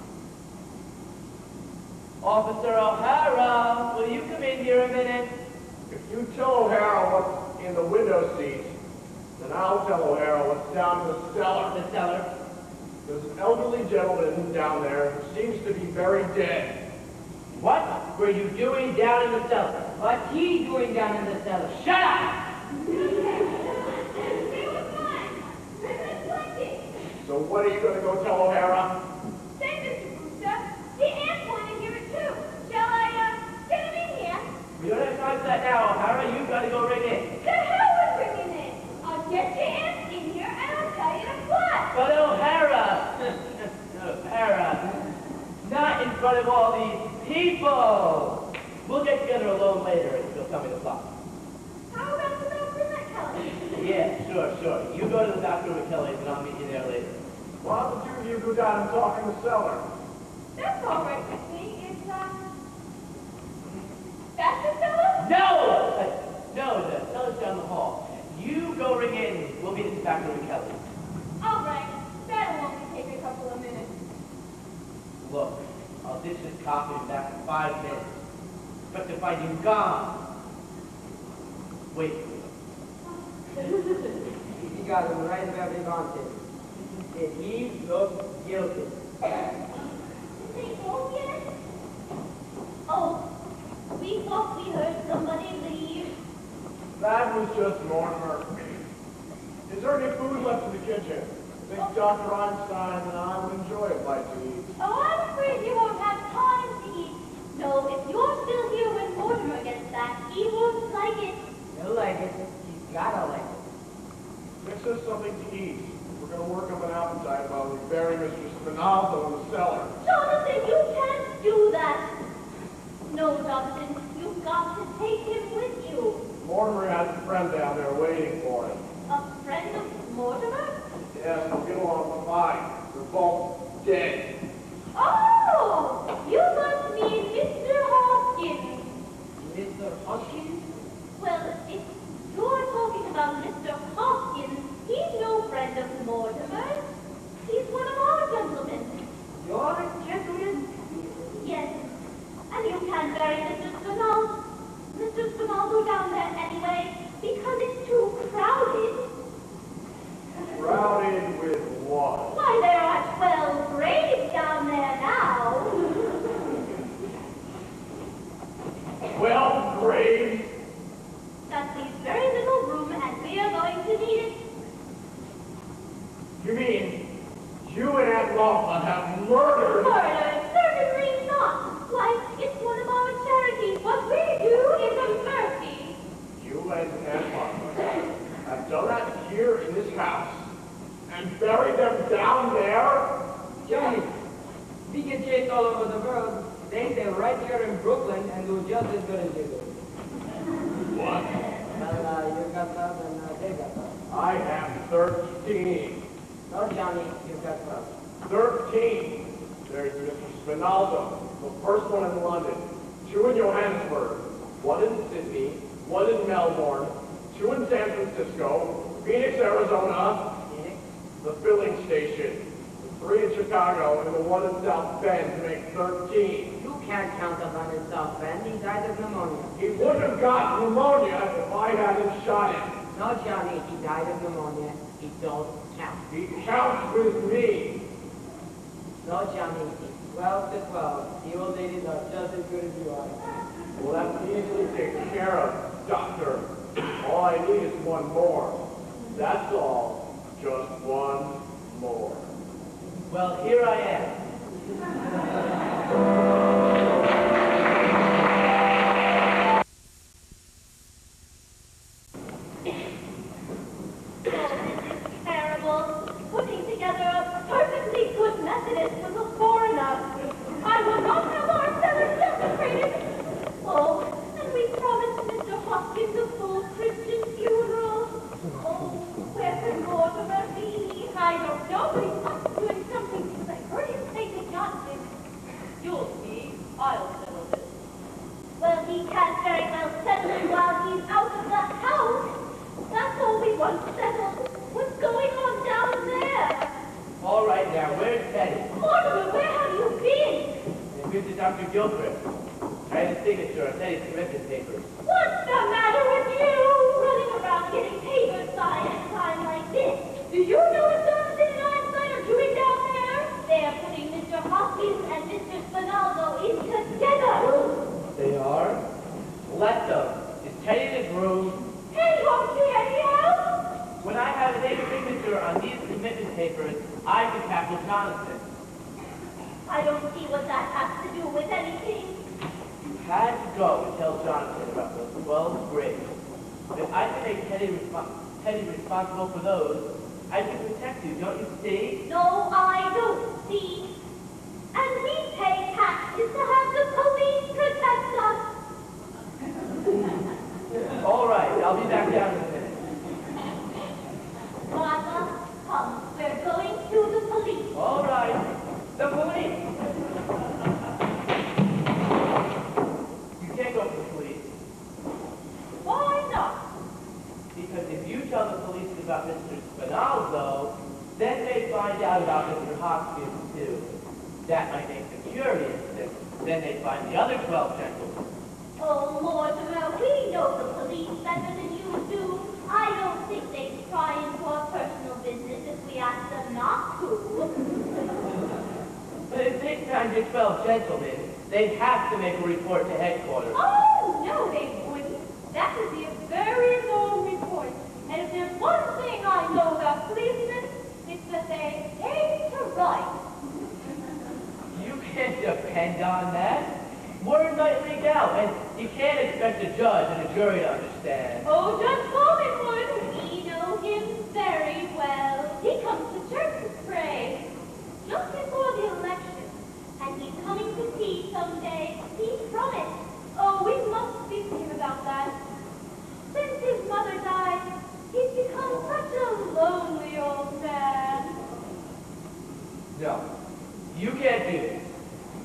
Officer O'Hara, will you come in here a minute? If you tell O'Hara what's in the window seat, then I'll tell O'Hara what's down in the cellar. The cellar. There's an elderly gentleman down there who seems to be very dead. What were you doing down in the cellar? What he doing down in the cellar? Shut up! So what are you going to go tell O'Hara? Say, Mr. Brewster, the ant wanted to hear it too. Shall I, get him in here? You don't have time for that now, O'Hara. You gotta go ring in. The hell with bringing in! I'll get your ass in here and I'll tell you to what! But O'Hara! O'Hara! Not in front of all these people! We'll get together alone later and you'll tell me the plot. How about the Dr. McKellar? Yeah, sure. You go to the Dr. McKellar's and I'll meet you there later. Why don't the two of you go down and talk in the cellar? That's all right with me. It's, that's the cellar? No, the cellar's down the hall. You go ring in, we'll meet at the Dr. McKellar's. All right. That'll only take a couple of minutes. Look, I'll ditch this coffee in back in 5 minutes. Expect to find you gone. Wait. He got him right where we wanted. Did he look guilty? Is he home yet? Oh, we thought we heard somebody leave. That was just Mortimer. Is there any food left in the kitchen? I think Dr. Einstein and I would enjoy a bite to eat. Oh, I'm afraid you won't have time to eat. No, if you're still here when Mortimer gets back, he won't like it. He'll like it. He's gotta like it. Mix us something to eat. We're going to work up an appetite while we bury Mr. Spinaldo in the cellar. Jonathan, you can't do that. No, Jonathan, you've got to take him with you. Mortimer has a friend down there waiting for him. A friend of Mortimer? Yes, we'll get along fine. We're both dead. Oh, you must mean Mr. Hoskins. Mr. Hoskins? Well, if you're talking about Mr. Hoskins, he's no friend of Mortimer's. He's one of our gentlemen. You're a gentleman? Yes, and you can't bury Mr. Spinaldo down there anyway, because it's too crowded. Crowded with what? Why, there are 12 graves down there now. Well, graves. That leaves very little room, and we are going to need it. You mean you and Aunt Laughlin have murdered? Murder? Certainly not. Why, it's one of our charities. What we do is a mercy. You and Aunt Laughlin have done that here in this house and buried them down there? Johnny, we get chased all over the world. They stay right here in Brooklyn and do just as good as you do. What? Well, you got love and they got love. I have 13. No, Johnny, you've got love. 13. There's Mr. Spinaldo, the first one in London, 2 in Johannesburg, 1 in Sydney, 1 in Melbourne, 2 in San Francisco, Phoenix, Arizona, Phoenix? the filling station, the 3 in Chicago, and the 1 in South Bend to make 13. You can't count the one in South Bend. He died of pneumonia. He wouldn't have got pneumonia if I hadn't shot him. No, Johnny, he died of pneumonia. He don't count. He counts with me. No, Johnny, 12 to 12. The old ladies are just as good as you are. Well, that's easily taken care of, Doctor. All I need is 1 more. That's all. Just 1 more. Well, here I am. Terrible. Putting together a perfectly good Methodist was a foreigner. I will not have our cellar desecrated. Oh, and we promised Mr. Hoskins a full Christian funeral. Oh, where can Mortimer be? I don't know, but he must be doing something because I heard him say to Johnson. You'll see. I'll settle this. Well, he can't very well settle it while he's out of the house. That's all we want settled. What's going on down there? All right now, where's Teddy? Mortimer, where have you been? And Mr. Dr. Gilchrist. I had a signature on Teddy's commitment papers. What's the matter with you? Running around getting papers signed at a time like this. Do you know what Jonathan and Einstein are doing down there? They're putting Mr. Hoskins and Mr. Spinaldo in together. They are? Let them. Is Teddy in his room? Hey, won't you any help? When I have a native signature on these commitment papers, I can tackle Jonathan. I don't see what that has to do with anything. had to go and tell Jonathan about those 12 graves. If I can make Teddy responsible for those, I can protect you, don't you see? No, I don't see. And we pay taxes to have the police protect us. All right, I'll be back down in a minute. Martha, come. We're going to the police. All right, the police. You can't go to the police. Why not? Because if you tell the police about Mr. Spinalzo, then they find out about Mr. Hopkins too. That might make them curious, and then they find the other 12 gentlemen. Oh, Mortimer, we know the police better than you do. I don't think they'd pry into our personal business if we asked them not to. But if they found your 12 gentlemen, they'd have to make a report to headquarters. Oh, no, they wouldn't. That would be a very long report. And if there's one thing I know about policemen, it's that they hate to write. You can't depend on that. We're nightly gal, and you can't expect a judge and a jury to understand. Oh, Judge Coleman would. We know him very well. He comes to church to pray just before the election. And he's coming to tea someday. He promised. Oh, we must speak to him about that. Since his mother died, he's become such a lonely old man. No, you can't do this.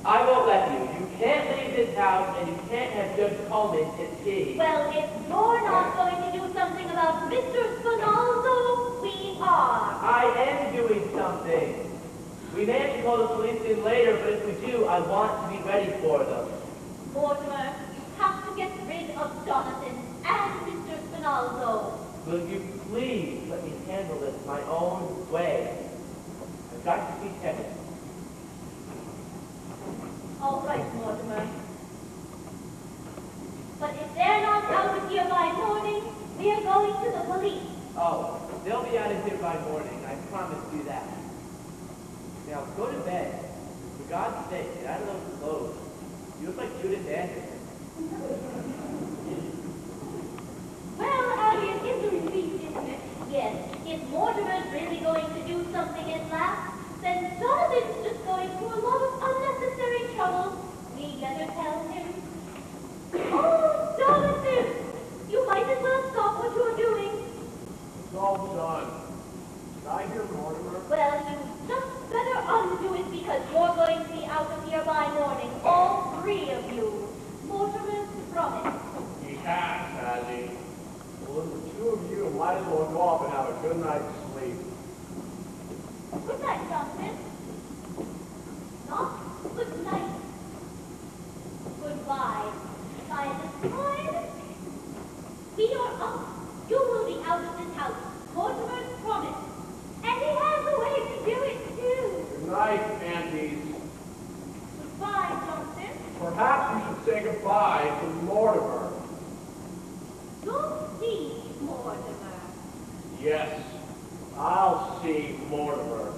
I won't let you. You can't leave this house, and you can't have Judge Coleman to tea. Well, if you're not going to do something about Mr. Spinalzo, we are. I am doing something. We may have to call the police in later, but if we do, I want to be ready for them. Mortimer, you have to get rid of Jonathan and Mr. Spinalzo. Will you please let me handle this my own way? I've got to see Teddy. All right, Mortimer. But if they're not out of here by morning, we are going to the police. Oh, they'll be out of here by morning. I promise you that. Now, go to bed. For God's sake, get out of those clothes. You look like Judith Anderson. Well, Abby, it is a relief, isn't it? Yes, if Mortimer's really going to do something at last, then Jonathan's just going through a lot of unnecessary trouble. We better tell him. Oh, Jonathan! You might as well stop what you're doing. It's all done. Did I hear Mortimer? Well, you just better undo it because you're going to be out of here by morning. All three of you. Mortimer's promised. He has he? Well, then the two of you might as well go off and have a good night's sleep. Good night, Jonathan. Not good night. Goodbye. By the time we are up, you will be out of this house. Mortimer's promised. And he has a way to do it, too. Good night, aunties. Goodbye, Jonathan. Perhaps you should say goodbye to Mortimer. You'll see, Mortimer. Yes, I'll see Mortimer.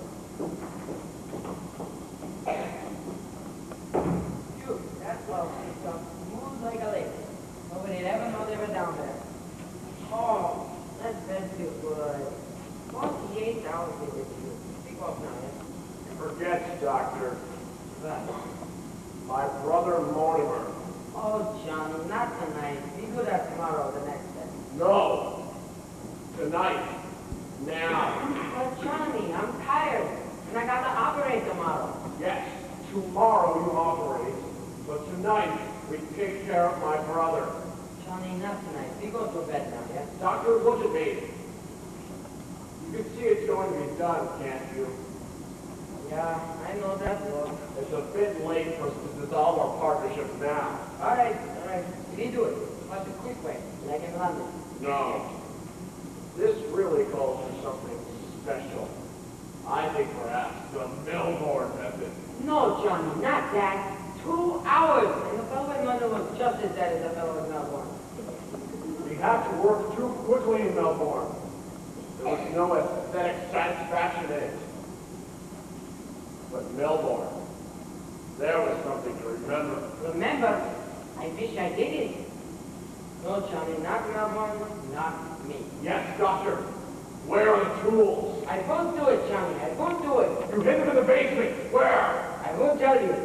Phew, that love is up smooth like a lake. Nobody ever know they were down there. Oh, that bed feels good. 48 hours here with you. Speak off now, yeah? Forget, Doctor. What? My brother Mortimer. Oh, Johnny, not tonight. Be good at tomorrow, the next day. No. Tonight. Now. But Johnny, I'm tired. And I gotta operate tomorrow. Yes, tomorrow you operate. But tonight, we take care of my brother. Johnny, not tonight. We go to bed now, yeah? Doctor, look at me. You can see it's going to be done, can't you? Yeah, I know that, Lord. It's a bit late for us to dissolve our partnership now. All right. We do it. But the quick way, like in London. No. This really calls for something special. I think perhaps the Milborn method. No, Johnny, not that. 2 hours. And the fellow in London was just as dead as the fellow in Melbourne. We have to work too quickly in Melbourne. There was no aesthetic satisfaction in it. But Melbourne, there was something to remember. Remember, I wish I did it. No, Johnny, not one, not me. Yes, Doctor. Where are the tools? I won't do it, Johnny. I won't do it. You hid them in the basement. Where? I won't tell you.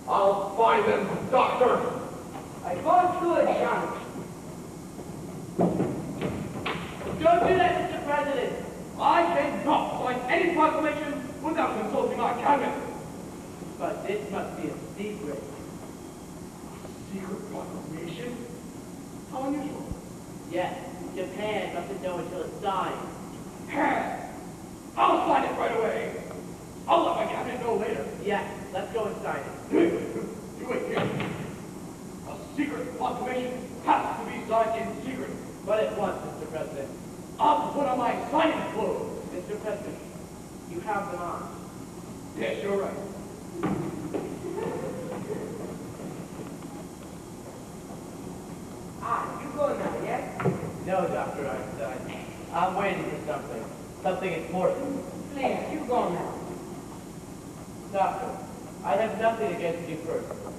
I'll find them, Doctor. I won't do it, Johnny. Don't do that, Mr. President. I cannot sign any proclamation without consulting our cabinet. But this must be a secret. Secret proclamation? How unusual. Yes, Japan mustn't know until it's signed. I'll sign it right away. I'll let my cabinet know later. Yes, let's go and sign it. You wait here. A secret proclamation has to be signed in secret. But at once, Mr. President. I'll put on my signing clothes. Mr. President, you have them on. Yes, you're right. You go now, yes? No, Dr. Einstein. I'm waiting for something. Something important. Please, you go now. Doctor, I have nothing against you personally.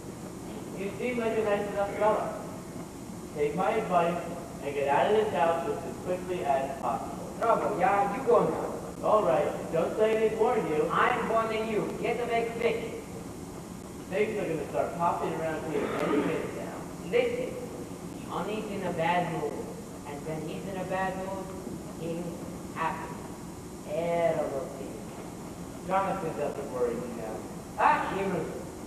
You seem like a nice enough fellow. Take my advice and get out of this house just as quickly as possible. Trouble, yeah, you go now. All right, don't say I didn't warn you. I'm warning you. Get the back quick. Things are going to start popping around here any minute now. Listen, Johnny's in a bad mood. And when he's in a bad mood, things happen. Terrible things. Jonathan doesn't worry me now. Ah, Hero,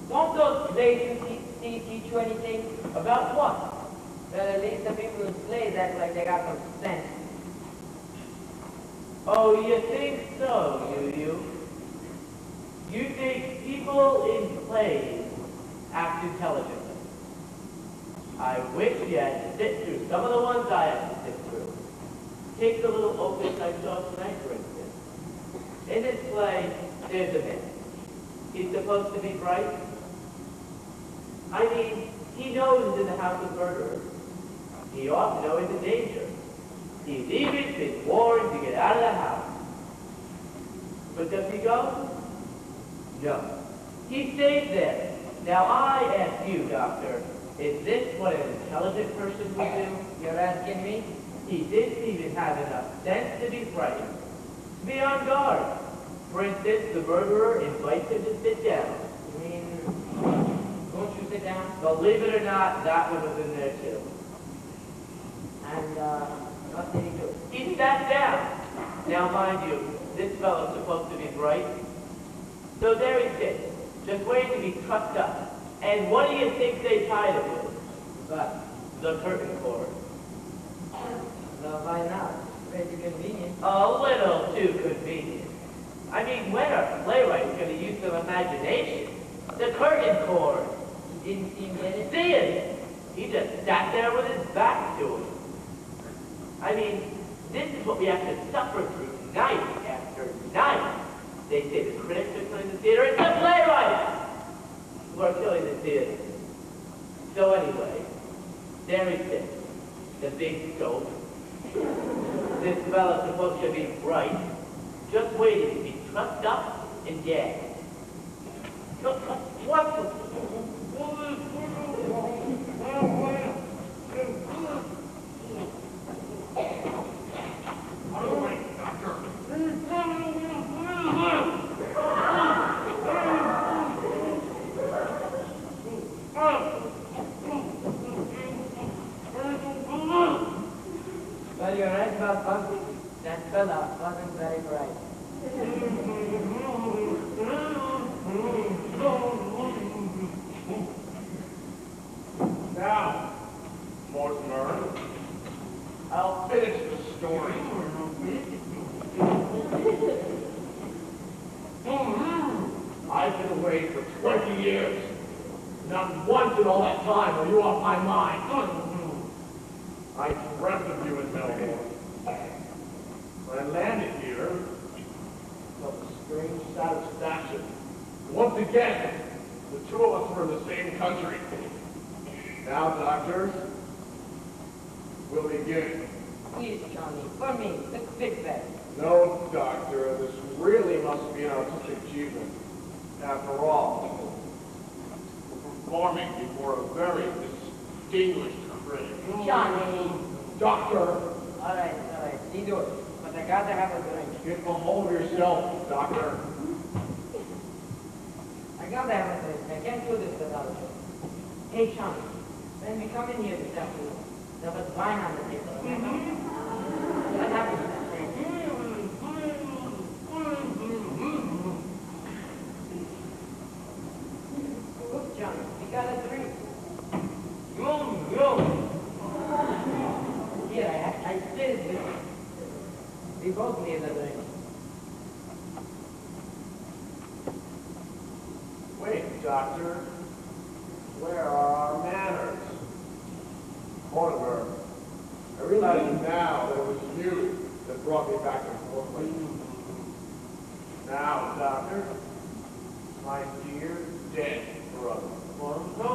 don't those plays teach you anything? About what? Well, at least the people who play act like they got some sense. Oh, you think so, you? You think people in plays act intelligently? I wish you had to sit through some of the ones I have to sit through. Take the little opus I saw tonight, for instance. In this play, there's a man. He's supposed to be bright. I mean, he knows he's in the house of murderers. He ought to know he's in danger. He's even been warned to get out of the house. But does he go? No. He stays there. Now I ask you, Doctor, is this what an intelligent person would do? You're asking me? He didn't even have enough sense to be frightened. To be on guard. For instance, the murderer invites him to sit down. You mean, won't you sit down? Believe it or not, that one was in there too. And, what did he do? He sat down. Now, mind you, this fellow's supposed to be bright. So there he sits, just waiting to be trucked up. And what do you think they tied him with? But, The curtain cord. well, why not? Pretty convenient. A little too convenient. I mean, when are playwrights going to use some imagination? The curtain cord. He didn't seem to get it. See it? He just sat there with his back to it. I mean, this is what we have to suffer through night after night. They say the critics are killing the theater, it's the playwrights who are killing the theater. So anyway, there he sits, the big scope. This fella's supposed to be bright, just waiting to be trucked up and gagged. What the... Well, you're right about something. That fella wasn't very bright. Now, Mortimer, I'll finish the story. I've been away for 20 years. Not once in all that time were you off my mind. I dreamt of you in Melbourne. When I landed here, I felt a strange satisfaction. Once again, the two of us were in the same country. Now, doctor, we'll begin. Please, Johnny, for me, the quick bag. No, doctor, this really must be an artistic achievement. After all, we're performing before a very English critic. Johnny. Doctor, All right. You do it. But I gotta have a drink. get a hold of yourself, Doctor. I gotta have a drink. I can't do this without you. Hey, Johnny. When we come in here this afternoon, there was wine on the table. What happened to that? Look, Johnny, we got a drink. Here, I spilled it. We both need a drink. Wait, Doctor. Where are our manners? Mortimer, I realize now that it was you that brought me back and forth with you. Now, Doctor, my dear dead brother. Want to go?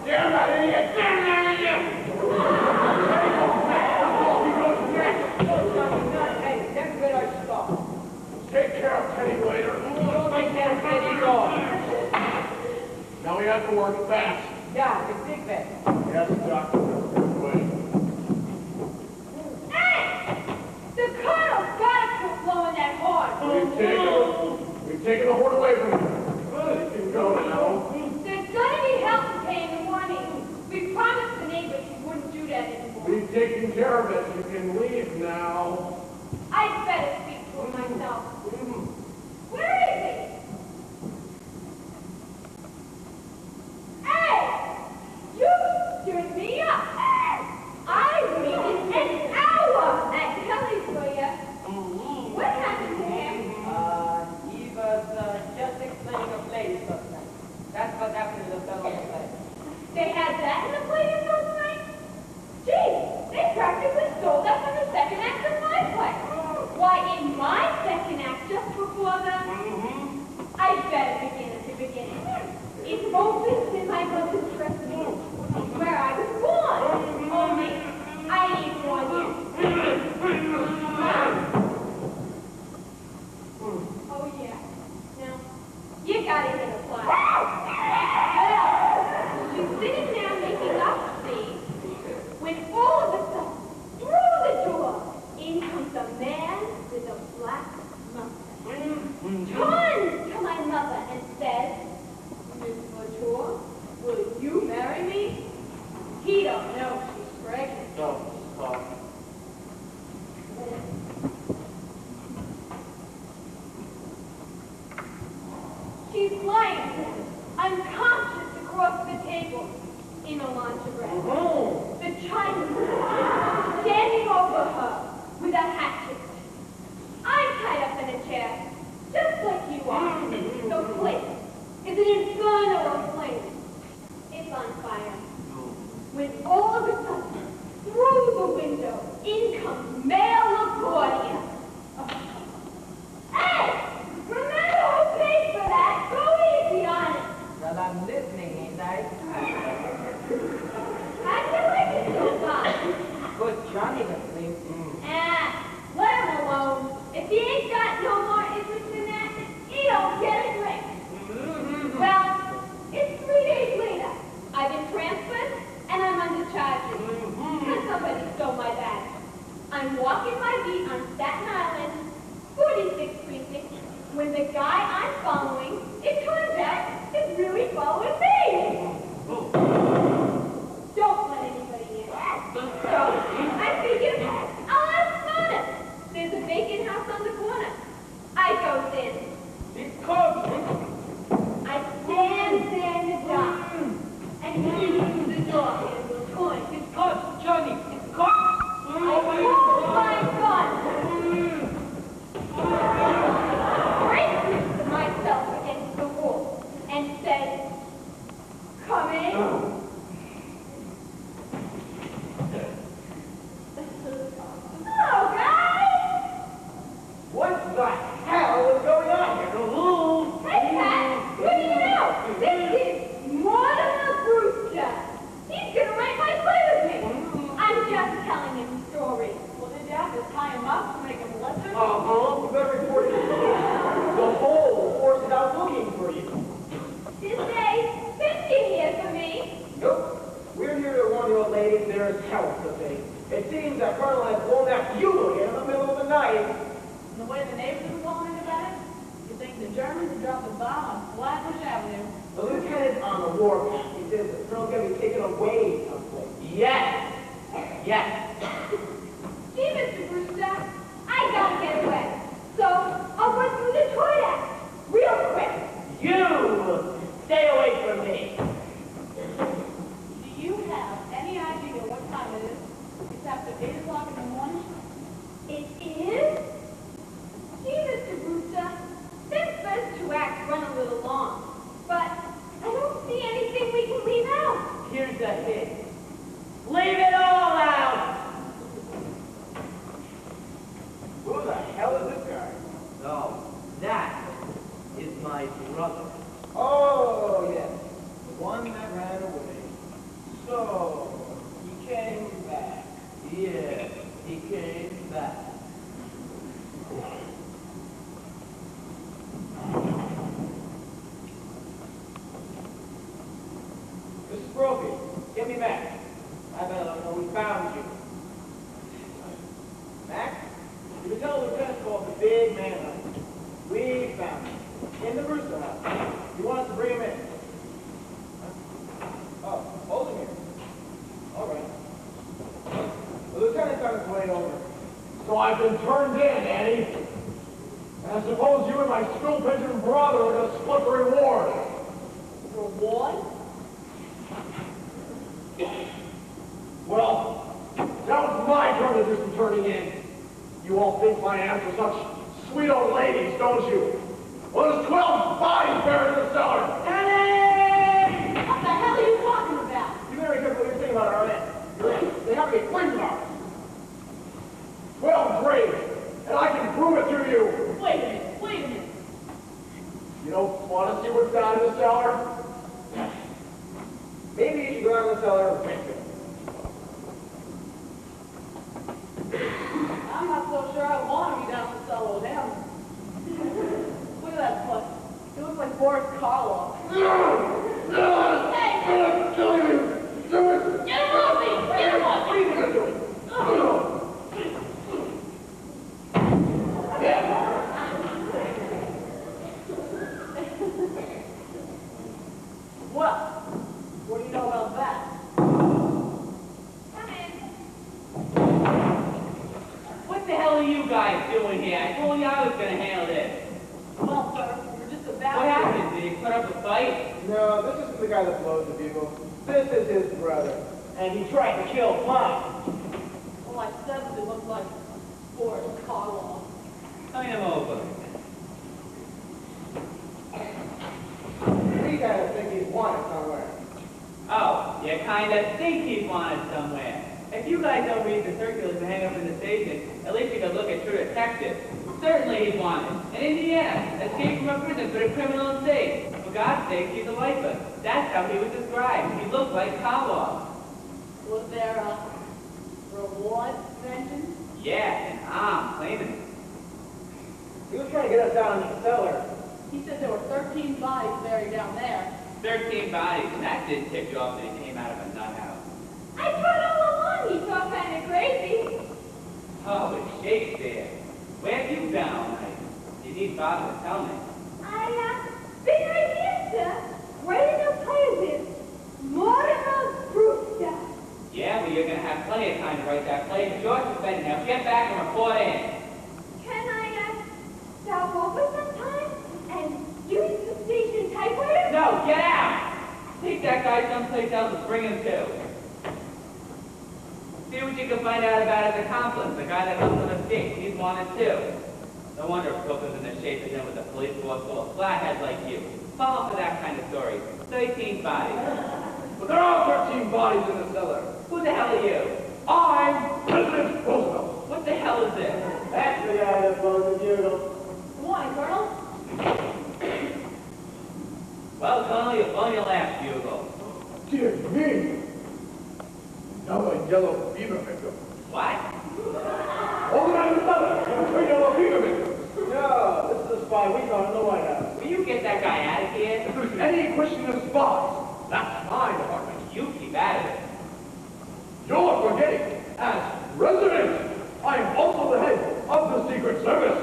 Damn that idiot! Damn that idiot! Hey, that's where I stop. Take care of Teddy later. Don't take care of Teddy dog. Now we have to work fast. Yeah, the big bet. Yes, Doctor. Good way. Hey! The colonel's gotta quit blowing that horn. We've taken the horn away from you. You can go now. There's gonna be help to pay in the morning. We promised the neighbors we wouldn't do that anymore. We've taken care of it. You can leave now. I'd better speak to him myself. Where is he? Hey! You stood me up! I waited an hour at Kelly's for you. What happened to him? He was just explaining a play last night. That's what happened to the fellow play. They had that in the play last night? Gee, they practically stole that from the second act of my play. Why, in my second act, just before the... I'd better begin at the beginning. It opens in my mother's dressing room, where I was born. Only, I ain't born yet. Oh, yeah. Now, you gotta hit a fly. Well, she's sitting there making up see, when all of a sudden, through the door, in comes a man with a black mustache. Turns to my mother and says, Miss Latour, will you marry me? He don't know she's pregnant. No, She's lying there, unconscious across the table, in a lingerie. The Chinese standing over her with a hatchet. I'm tied up in a chair, just like you are. So please, is it inferno or flame? It's on fire. When all of a sudden, through the window, in comes male LaGuardia. Hey! Remember who paid for that? Go easy on it. Well, I'm listening, ain't I? How'd you like it so far? Good Johnny to sleep. Let him alone. If he ain't got no more interest in that, he don't get a drink. Well, it's 3 days later. I've been transferred, and I'm under charges. Because somebody stole my bag. I'm on the warpath. He says the girl's gonna be taken away someplace. Yes! Yes! Gee, Mr. Brewster, I gotta get away. So, I'll run through the toilet real quick. You! Stay away from me! Do you have any idea what time it is? It's after 8 o'clock in the morning. It is? Gee, Mr. Brewster, them first two acts run a little long, but I don't see anything we can leave out. Here's the hit. Leave it all out! Who the hell is this guy? No, that is my brother. Oh, yes. The one that ran away. So, he came back. Yeah, he came back. Mrs. Brophy, get me Mac. I better know we found you. Mac, you can tell Lieutenant called the big man up. We found him. In the Brewster house. You want us to bring him in? Oh, hold him here. All right. The lieutenant's on his way over. So I've been turned in, Annie. And I suppose you and my school pigeon brother are going to split the reward. Reward? Well, now it's my turn to do some turning in. You all think my aunts are such sweet old ladies, don't you? Well, there's 12 bodies buried in the cellar. Annie! What the hell are you talking about? You better be careful what you're saying about our aunt. Your aunt. They have to get clean ours. 12 graves, and I can prove it to you. Wait a minute, wait a minute. You don't want to see what's down in the cellar? Maybe you should go down in the cellar and drink it. I'm not so sure I want to be down in the cellar with him. Look at that butt. He looks like Boris Karloff. Hey! Get him off me! Get him off me! What are you going to do? Well, what do you know about that? Come in. What the hell are you guys doing here? I told you I was going to handle this. Well, sir, we're just about What happened? Did he put up a fight? No, this isn't the guy that blows the bugle. This is his brother. And he tried to kill mine. Well, I said that it looked like Boris Karloff. Turn him over. We gotta think he's wanted somewhere. Oh, you kind of think he's wanted somewhere. If you guys don't read the circulars and hang up in the station, at least you could look at True Detective. Certainly he's wanted. In Indiana, escaped from a prison for a criminal estate. For God's sake, he's a lifer. That's how he was described. He looked like Karloff. Was there a reward mentioned? Yeah, and I'm claiming it. He was trying to get us down in the cellar. He said there were 13 bodies buried down there. 13 bodies, and that didn't tip you off that he came out of a nut house. I thought all along he talked kind of crazy. Oh, it's Shakespeare. Where have you been all night? You need Father to tell me. Big idea, sir. Writing a play with Mortimer Brewster. Yeah, well, you're going to have plenty of time to write that play. But George is spending now. Get back and report in. Can I, stop over sometime and use the station typewriter? No, get out! Take that guy someplace else and bring him too. See what you can find out about his accomplice, the guy that helped him escape. He's wanted too. No wonder Brooklyn's in the shape of him with a police force full of flatheads like you. Fall for that kind of story. 13 bodies. But there are 13 bodies in the cellar. Who the hell are you? I'm President Roosevelt. What the hell is this? That's the guy that blows the bugle. Good morning, Colonel. Well, Colonel, you've blown your last bugle. Dear me. Now a yellow fever victim. What? Hold on in the cellar. A yellow fever victim. No, this is a spy we found in the White House. Will you get that guy out of here? If there's any question of spies, that's my department. You keep out of it. You're forgetting, as president, I am also the head of the Secret Service.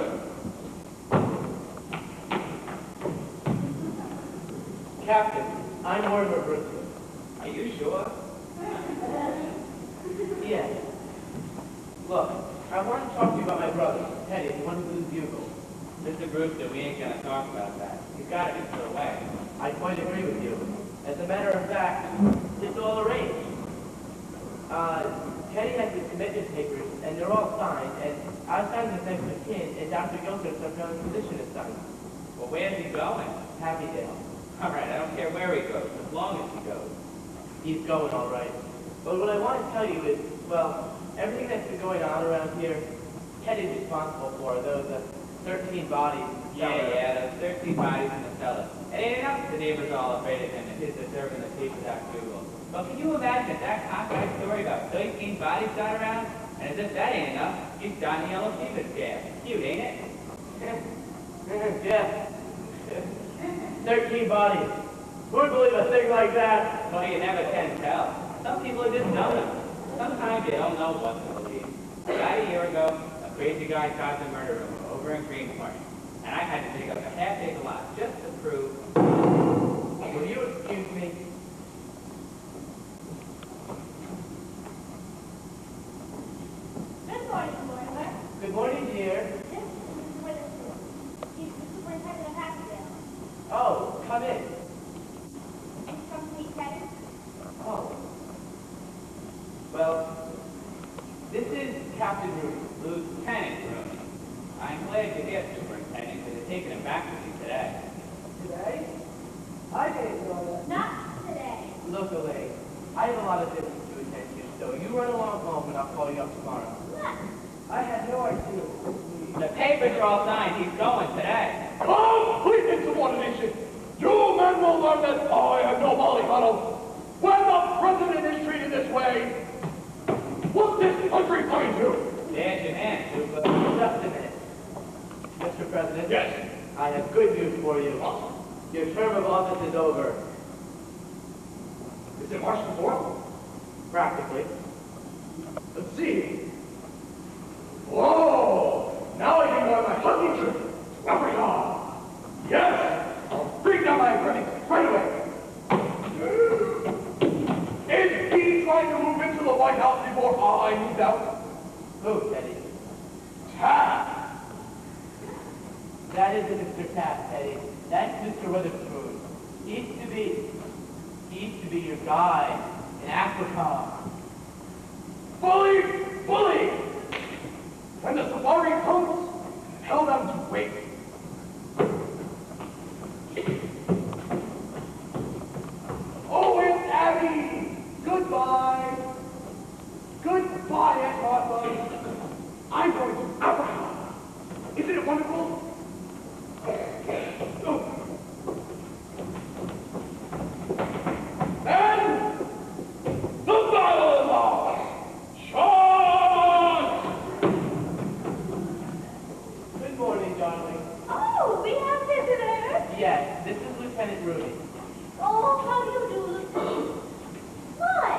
Captain, I'm Mortimer Brewster. Are you sure? Yes. Look, I want to talk to you about my brother, Teddy, the one who blew the bugle. Mr. Brewster, we ain't gonna talk about that. He's gotta be put away. I quite agree with you. As a matter of fact, it's all arranged. Teddy has his commitment papers, and they're all signed, and I signed this next of kin, and Dr. Gilchrist, our family physician, is signed. Well, where's he going? Happydale. All right, I don't care where he goes, as long as he goes. He's going all right. But what I want to tell you is, well, everything that's been going on around here, Teddy's responsible for. Those 13 bodies. Yeah, those 13 bodies in the cellar. It ain't enough the neighbors all afraid of him and his disturbing the peace of that Google. But can you imagine that cockeyed story about 13 bodies got around? And as if that ain't enough, he's done the yellow fever scare. Cute, ain't it? Yeah. 13 bodies. Who would believe a thing like that? Well, you never can tell. Some people just know them. Sometimes you don't know what to believe. About a year ago, a crazy guy tried to murder him over in Greenpoint. And I had to dig up a half-acre lot just to prove. Will you excuse me? Good morning, Mortimer. Good morning, dear. This is Mrs. Witherspoon. He's the superintendent of Happydale. Oh, come in. And from Sweet Teddy. Oh. Well, this is Captain Rudy. Lieutenant Rooney. I'm glad you're here, Superintendent, because they're taking him back with you today. Today? I didn't know that. Not today. Look, Elaine, I have a lot of business to attend to, so you run along home and I'll call you up tomorrow. What? I had no idea. The papers are all signed. He's going today. Complete insubordination! You men will learn that I am no mollycoddle. When the president is treated this way, what's this country coming to? There's your man, Super. Just a minute. Mr. President? Yes. I have good news for you. Your term of office is over. Is it march before? Practically. Let's see. Whoa! Now I can go on my hunting trip to Africa. Yes! I'll bring down my critics right away. Is he trying to move into the White House before I move out? Who, Teddy? Taft! That isn't Mr. Taft, Teddy. That's Mr. Witherspoon. He used to be your guide in Africa. Bully! Bully! When the safari comes, tell them to wait. Oh, Aunt Abby! Goodbye! Goodbye, Aunt Martha! I'm going to Africa! Isn't it wonderful? And the battle is on! Charge! Good morning, darling. Oh, we have visitors. Yes, this is Lieutenant Rudy. Oh, how do you do, Lieutenant? Why,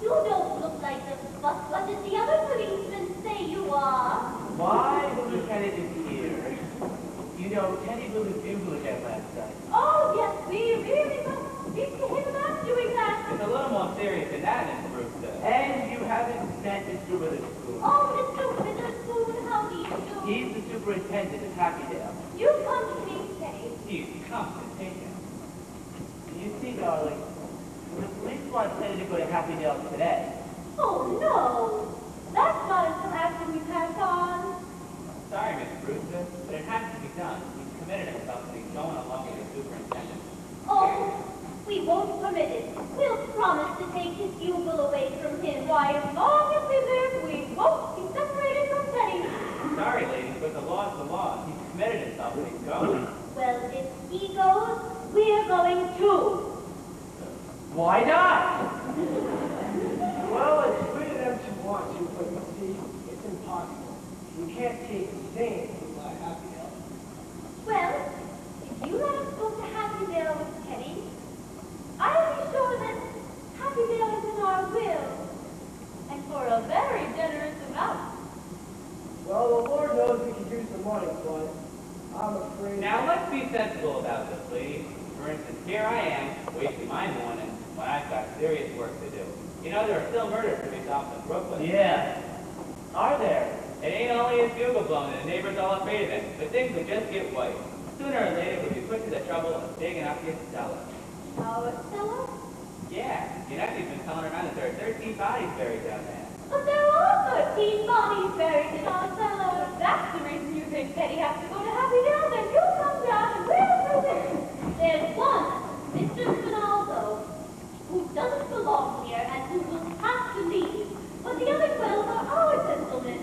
you don't look like the what did the other policemen say you are? Why the lieutenant is here? You know, Teddy blew his bugle again last night. Oh, yes, we really must speak to him about doing that. It's a little more serious than that, Mr. Brewster. And you haven't met Mr. Witherspoon. Oh, Mr. Witherspoon, how do you do? He's the superintendent of Happydale. You come to me, Teddy. He's come to take him. You see, darling, the police want Teddy to go to Happydale today. Oh, no. That's not until after we pass on. Sorry, Mr. Brewster, but it has to be done. He's committed himself to going along with the superintendent. Oh, we won't permit it. We'll promise to take his bugle away from him. Why, as long as we live, we won't be separated from Teddy. Sorry, ladies, but the law's the law. He's committed himself and he's going. Well, if he goes, we're going too. Why not? Well, it's good of them to want to, but you see, it's impossible. We can't take the same thing by Happydale. Well, if you let us go to Happydale with Teddy, I'll be sure that Happydale is in our will. And for a very generous amount. Well, the Lord knows we could use the money, but I'm afraid... Now, let's be sensible about this, ladies. For instance, here I am, wasting my morning when I've got serious work to do. You know, there are still murders to be solved in Brooklyn. Yeah. Are there? It ain't only his bugle blown and the neighbors all afraid of it, but things would just get white. Sooner or later, we'd be put to the trouble of digging up his cellar. Our cellar? Yeah, your nephew's been telling around that there are 13 bodies buried down there. But there are 13 bodies buried in our cellar. That's the reason you think Teddy has to go to Happy Down. Then you come down and we'll prove it. There's one, Mr. Ronaldo, who doesn't belong here and who will have to leave. But the other 12 are our gentlemen.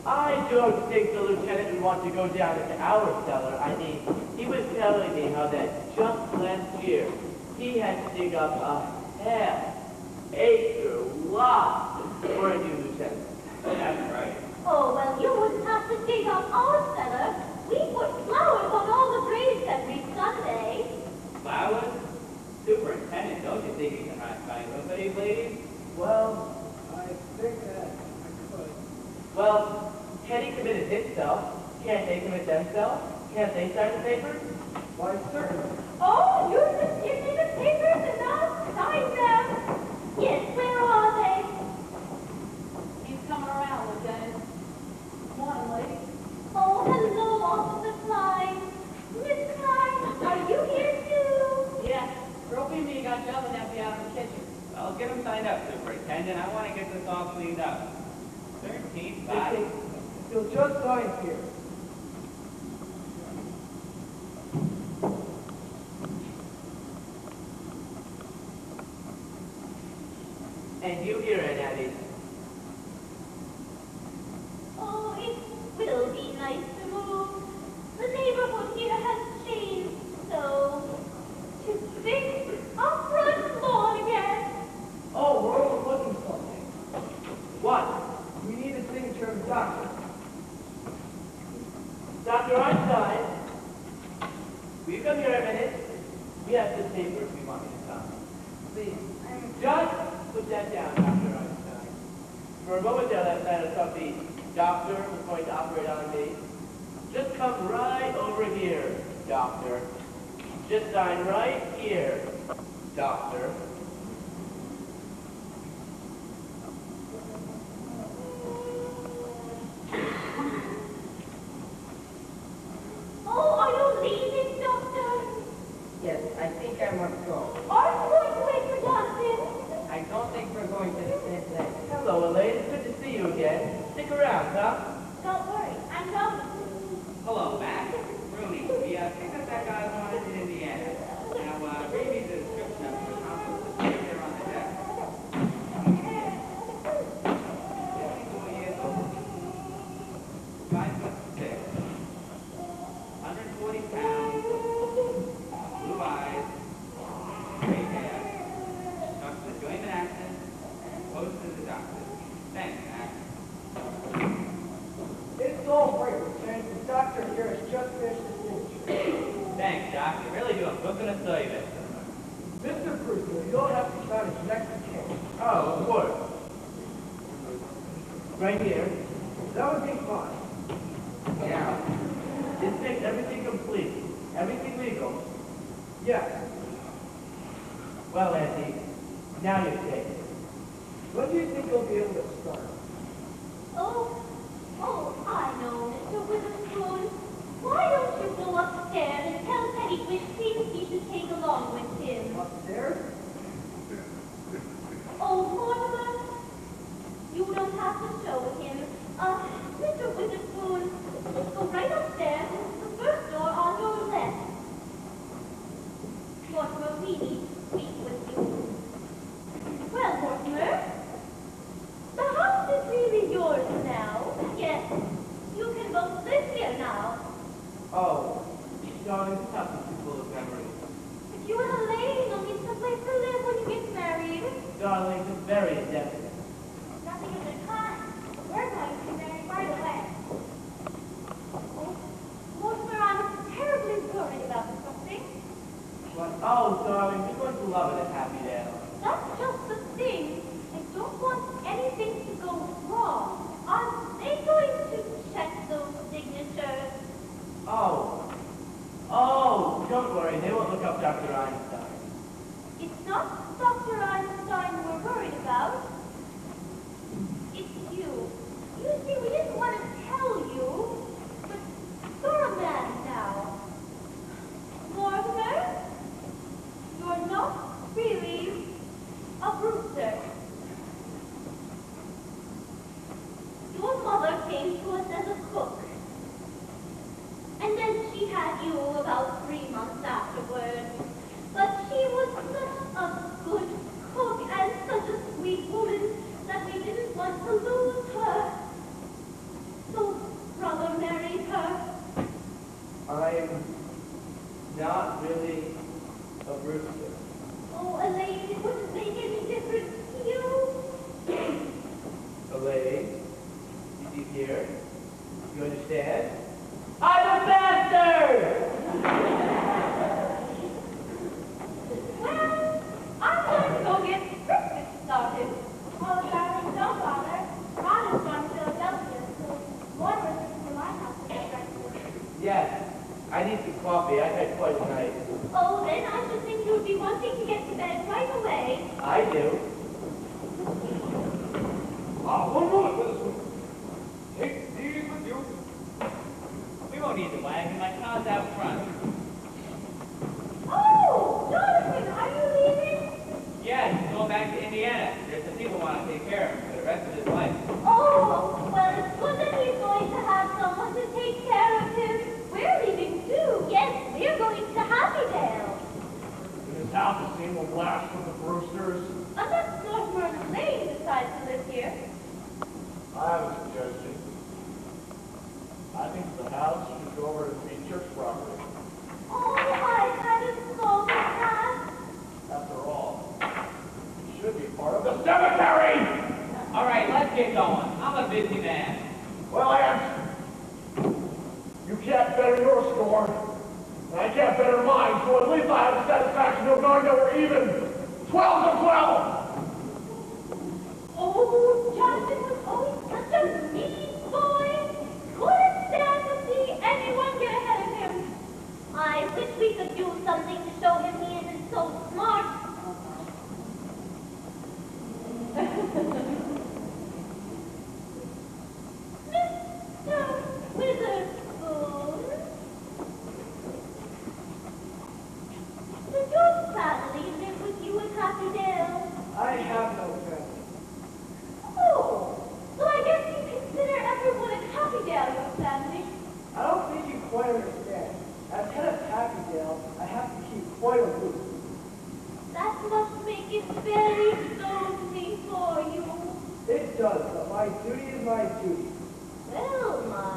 I don't think the lieutenant would want to go down into our cellar. I mean, he was telling me how that just last year, he had to dig up a half-acre lot for a new lieutenant. That's right. Oh, well, you wouldn't have to dig up our cellar. We put flowers on all the graves every Sunday. Flowers? Superintendent, don't you think you can find somebody, ladies? Well, I think that I could. Well, Teddy committed himself. Can't they commit themselves? Can't they sign the papers? Why, certainly. Oh, you just give me the papers and I'll sign them. Yes, where are they? He's coming around, Lieutenant. Come on, lady. Oh, hello, Officer Klein. Miss Klein, are you here too? Yeah, Ropey and me got the oven empty out in the kitchen. Well, get him signed up, Superintendent. I want to get this all cleaned up. 13 bodies. You'll just sign here. And you hear it, Abby. Oh, it will be nice to move. The neighborhood here has changed, so to fix our front lawn again. Oh, we're overlooking something. What? We need a signature of the doctor. Dr. Einstein, will you come here a minute? We have some papers we want you to sign. Please. Just put that down, Dr. Einstein. For a moment there, I thought the doctor was going to operate on me. Just come right over here, doctor. Just sign right here, doctor. Oh, are you leaving, Doctor? Yes, I think I must go. Are you going to wait for Johnson? I don't think we're going to the same place. Hello, Elaine. It's good to see you again. Stick around, huh? Don't worry, I'm coming. Hello, Mac. Rooney, we picked up that guy's wanted in Indiana. Now, read me the description of the accomplice right there on the deck. 54 years old. 5'6". 140 pounds. Blue eyes. Gray hair. Talks with Joyman accent. Posted to the doctor. Thanks, Mac. It's all right, Lieutenant. The doctor here has just finished his signature. Thanks, Doc. You really do a book and a service. Mr. Brewster, you'll have to sign his next case. Oh, of course. Right here. That would be fine. Yeah. This makes everything complete. Everything legal. Yes. Well, Andy, now you take it. When do you think you'll be able to start? Oh, I know, Mr. Witherspoon. Why don't you go upstairs and tell Teddy which things he should take along with him? Upstairs? Oh, Mortimer, you don't have to show him. Mr. Witherspoon, just go right upstairs into the first door on your left. Mortimer, we need to speak with you. Well, Mortimer, the house is really yours now. Yes, you can both live here now. Oh, darling, this house is too full of memories. But you and Elaine will need someplace to live when you get married. Darling, it's very indefinite. Nothing of the kind. We're going to be married right away. Oh, Mortimer, I'm terribly worried about something. What? Oh, darling, you're going to love it at Happy Dale. That's just the thing. I don't want anything to go wrong. Are they going to check those signatures? Oh, don't don't worry, they won't look up Dr. Einstein. It's not Dr. Einstein we're worried about. It's you. You see, we didn't want to tell you, but you're a man now. Mortimer, you're not really a Brewster. Your mother came to us as a cook. And then she had you about 3 months afterwards. But she was such a good cook and such a sweet woman that we didn't want to lose her. So brother married her. I'm not really a Brewster. Oh, Elaine, it wouldn't make any difference to you. Elaine, did you hear? You understand? I'm a bastard! Well, I'm going to go get breakfast started. Oh, darling, don't bother. Ron is from Philadelphia, so Moira is from my house to get breakfast. Yes, I need some coffee. I've had quite a night. Oh, then I should think you would be wanting to get to bed right away. I do. One moment, Witherspoon. Take these with you. We won't need the wagon. My car's out front. Oh, Jonathan, are you leaving? Yeah, he's going back to Indiana. There's some people who want to take care of him for the rest of his life. Oh, well, it's good that he's going to have someone to take care of him. We're leaving too. Yes, we're going to Happydale. This house has seen the last of the Brewsters. Unless Mortimer and Elaine decide to live here. I have a suggestion. I think the house should go over to be church property. Oh, I kind of thought of that. After all, it should be part of the cemetery! All right, let's get going. I'm a busy man. Well, Lance, you can't better your score, and I can't better mine, so at least I have the satisfaction of knowing that we're even. 12 to 12! Oh, Jonathan was always such a mean boy. Couldn't stand to see anyone get ahead of him. I wish we could do something to show him he isn't so smart. Mr. Witherspoon, does your family live with you in Happydale? I have no family. Oh, well, I guess you consider everyone in Happydale your family. I don't think you quite understand. As head of Happydale, I have to keep quite aloof. That must make it very lonely for you. It does, but my duty is my duty. Well, my